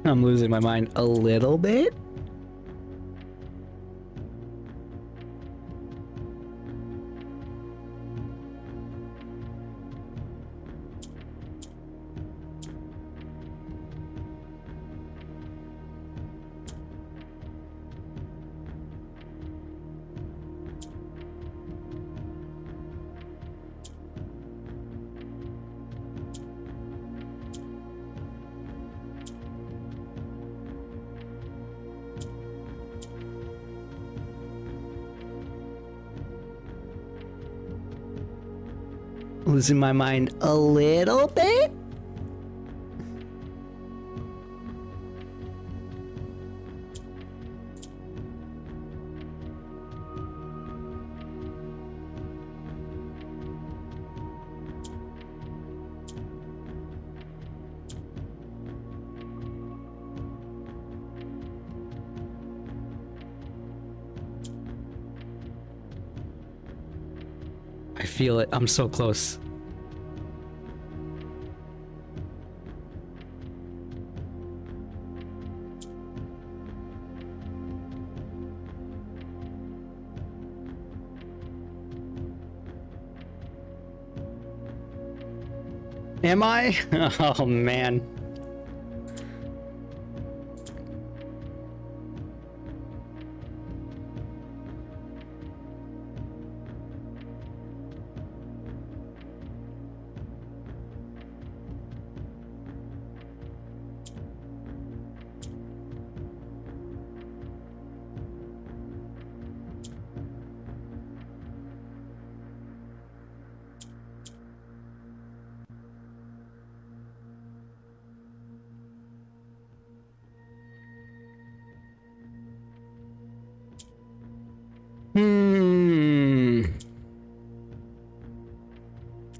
I'm losing my mind a little bit. Losing my mind a little bit. I feel it. I'm so close. Am I? Oh man.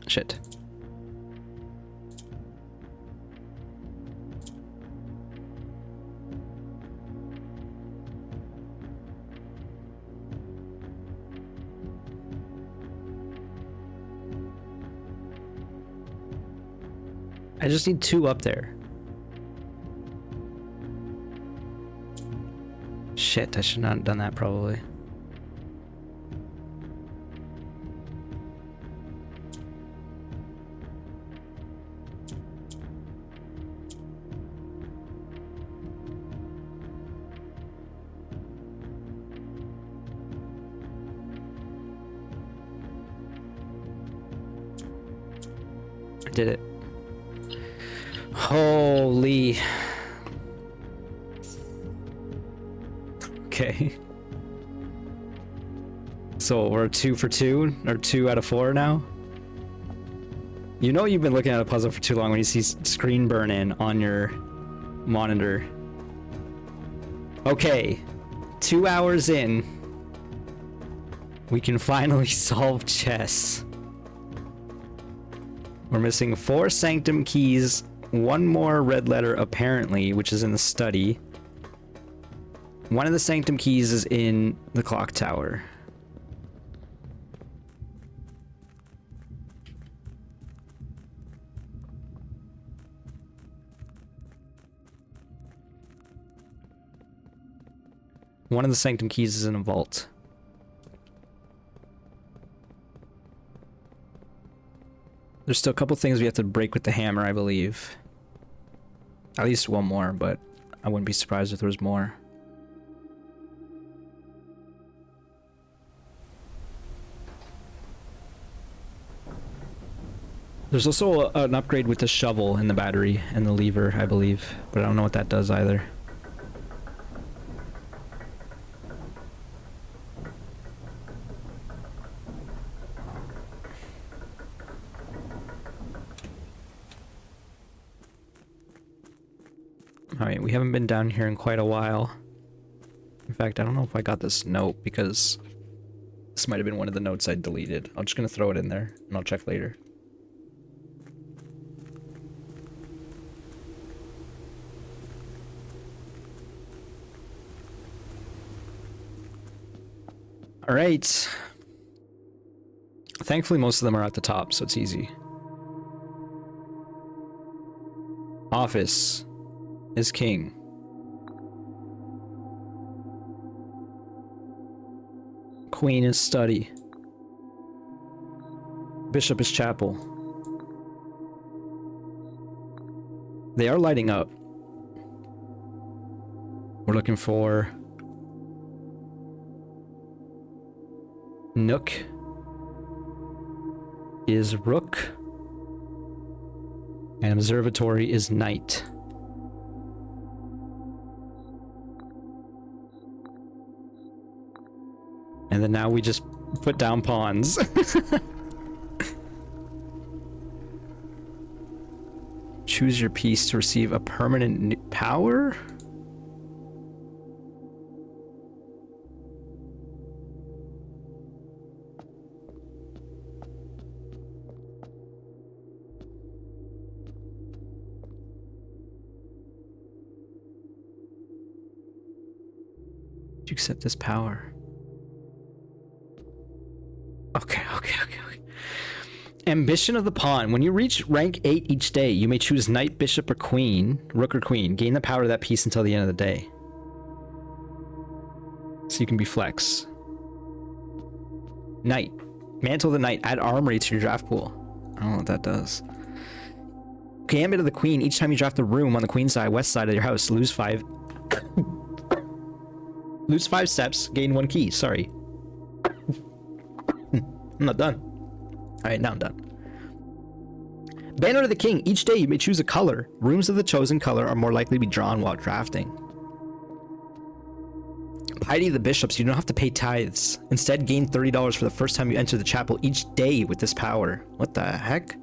Shit. I just need 2 up there. Shit, I should not have done that probably. I did it. Holy. Okay. So we're 2 for 2, or 2 out of 4 now? You know you've been looking at a puzzle for too long when you see screen burn in on your monitor. Okay, 2 hours in, we can finally solve chess. We're missing 4 sanctum keys, 1 more red letter apparently, which is in the study. One of the sanctum keys is in the clock tower. One of the sanctum keys is in a vault. There's still a couple things we have to break with the hammer, I believe. At least one more, but I wouldn't be surprised if there was more. There's also an upgrade with the shovel and the battery and the lever, I believe, but I don't know what that does either. Alright, we haven't been down here in quite a while. In fact, I don't know if I got this note because this might have been one of the notes I deleted. I'm just gonna throw it in there and I'll check later. Alright. Thankfully most of them are at the top, so it's easy. Office is king. Queen is study. Bishop is chapel. They are lighting up. We're looking for Nook is rook. And observatory is knight. And then now we just put down pawns. Choose your piece to receive a permanent power? Do you accept this power? Okay. Ambition of the pawn. When you reach rank 8 each day, you may choose knight, bishop, or queen, rook or queen. Gain the power of that piece until the end of the day. So you can be flex. Knight. Mantle of the knight. Add armory to your draft pool. I don't know what that does. Gambit of the queen. Each time you draft a room on the queen side, west side of your house, lose 5. Lose 5 steps, gain 1 key. Sorry. I'm not done. Alright, now I'm done. Banner of the king. Each day you may choose a color. Rooms of the chosen color are more likely to be drawn while drafting. Piety of the bishops. You don't have to pay tithes. Instead, gain $30 for the first time you enter the chapel each day with this power. What the heck?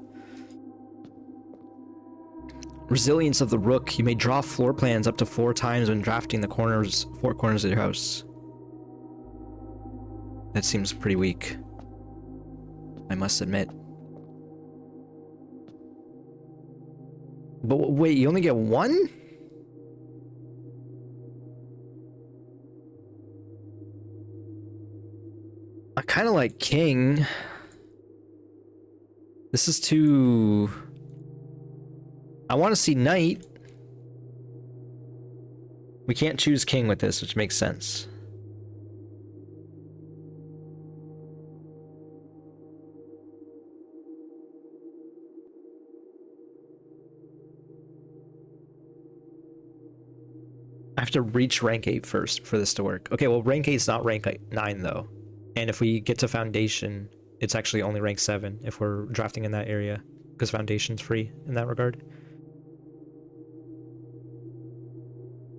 Resilience of the rook. You may draw floor plans up to 4 times when drafting the 4 corners of your house. That seems pretty weak, I must admit. But wait, you only get 1? I kind of like king. This is too... I want to see knight. We can't choose king with this, which makes sense. I have to reach rank 8 first for this to work. Okay, well, rank 8 is not rank 9 though. And if we get to foundation, it's actually only rank 7 if we're drafting in that area, because foundation's free in that regard.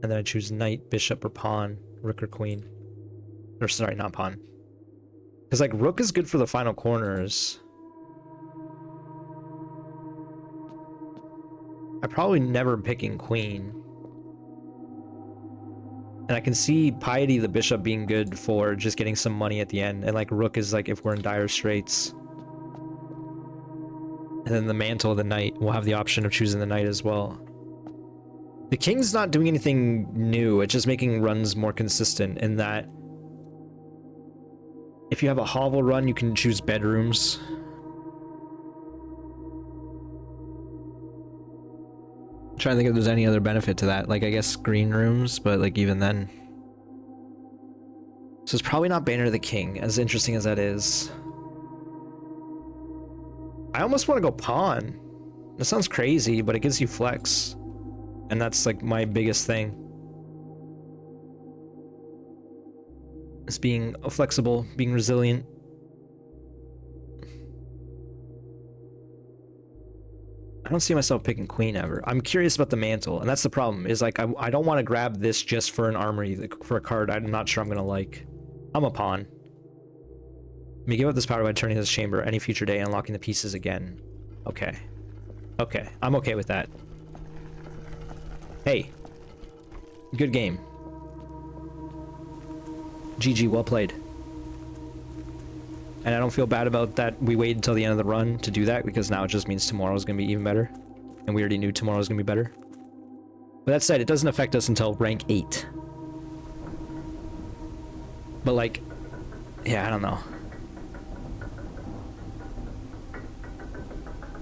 And then I choose knight, bishop, or pawn, rook or queen. Or sorry, not pawn. Because like rook is good for the final corners. I'm probably never picking queen. And I can see Piety the bishop being good for just getting some money at the end. And like rook is like if we're in dire straits. And then the mantle of the knight, we'll have the option of choosing the knight as well. The king's not doing anything new, it's just making runs more consistent in that if you have a hovel run, you can choose bedrooms. I'm trying to think if there's any other benefit to that. Like, I guess green rooms, but like even then. So it's probably not Banner of the King, as interesting as that is. I almost want to go pawn. That sounds crazy, but it gives you flex. And that's like my biggest thing. Is being flexible, being resilient. I don't see myself picking queen ever. I'm curious about the mantle, and that's the problem, is like I don't want to grab this just for an armory, like, for a card I'm not sure I'm gonna like. I'm a pawn. Let me give up this power by turning this chamber any future day and unlocking the pieces again. Okay. Okay, I'm okay with that. Hey. Good game. GG, well played. And I don't feel bad about that we waited until the end of the run to do that, because now it just means tomorrow's gonna be even better. And we already knew tomorrow's gonna be better. But that said, it doesn't affect us until rank 8. But like, yeah, I don't know.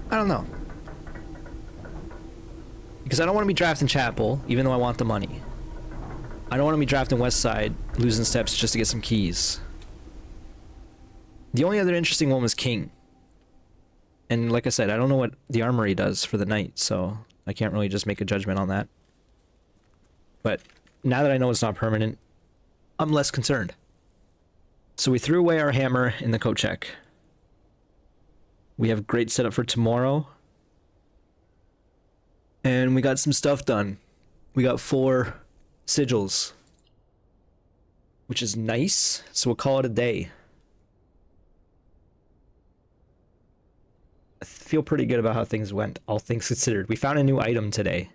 I don't know. Because I don't want to be drafting Chapel, even though I want the money. I don't want to be drafting Westside, losing steps just to get some keys. The only other interesting one was King. And like I said, I don't know what the armory does for the knight, so I can't really just make a judgment on that. But now that I know it's not permanent, I'm less concerned. So we threw away our hammer in the coat check. We have great setup for tomorrow. And we got some stuff done. We got 4 sigils, which is nice. So we'll call it a day. I feel pretty good about how things went, all things considered. We found a new item today.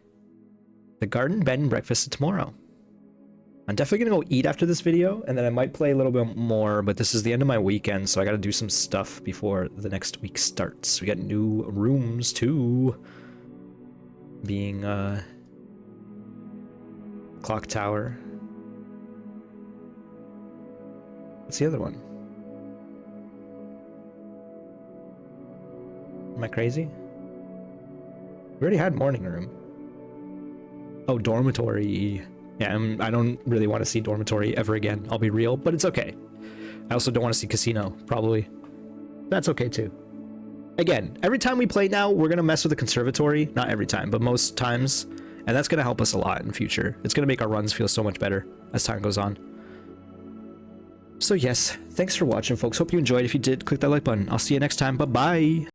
The garden bed and breakfast tomorrow. I'm definitely gonna go eat after this video, and then I might play a little bit more, but this is the end of my weekend, so I gotta do some stuff before the next week starts. We got new rooms too. Being clock tower. What's the other one? Am I crazy? We already had morning room. Oh, dormitory. Yeah, I don't really want to see dormitory ever again. I'll be real, but it's okay. I also don't want to see casino, probably. That's okay too. Again, every time we play now, we're going to mess with the conservatory. Not every time, but most times. And that's going to help us a lot in the future. It's going to make our runs feel so much better as time goes on. So yes, thanks for watching, folks. Hope you enjoyed. If you did, click that like button. I'll see you next time. Bye-bye.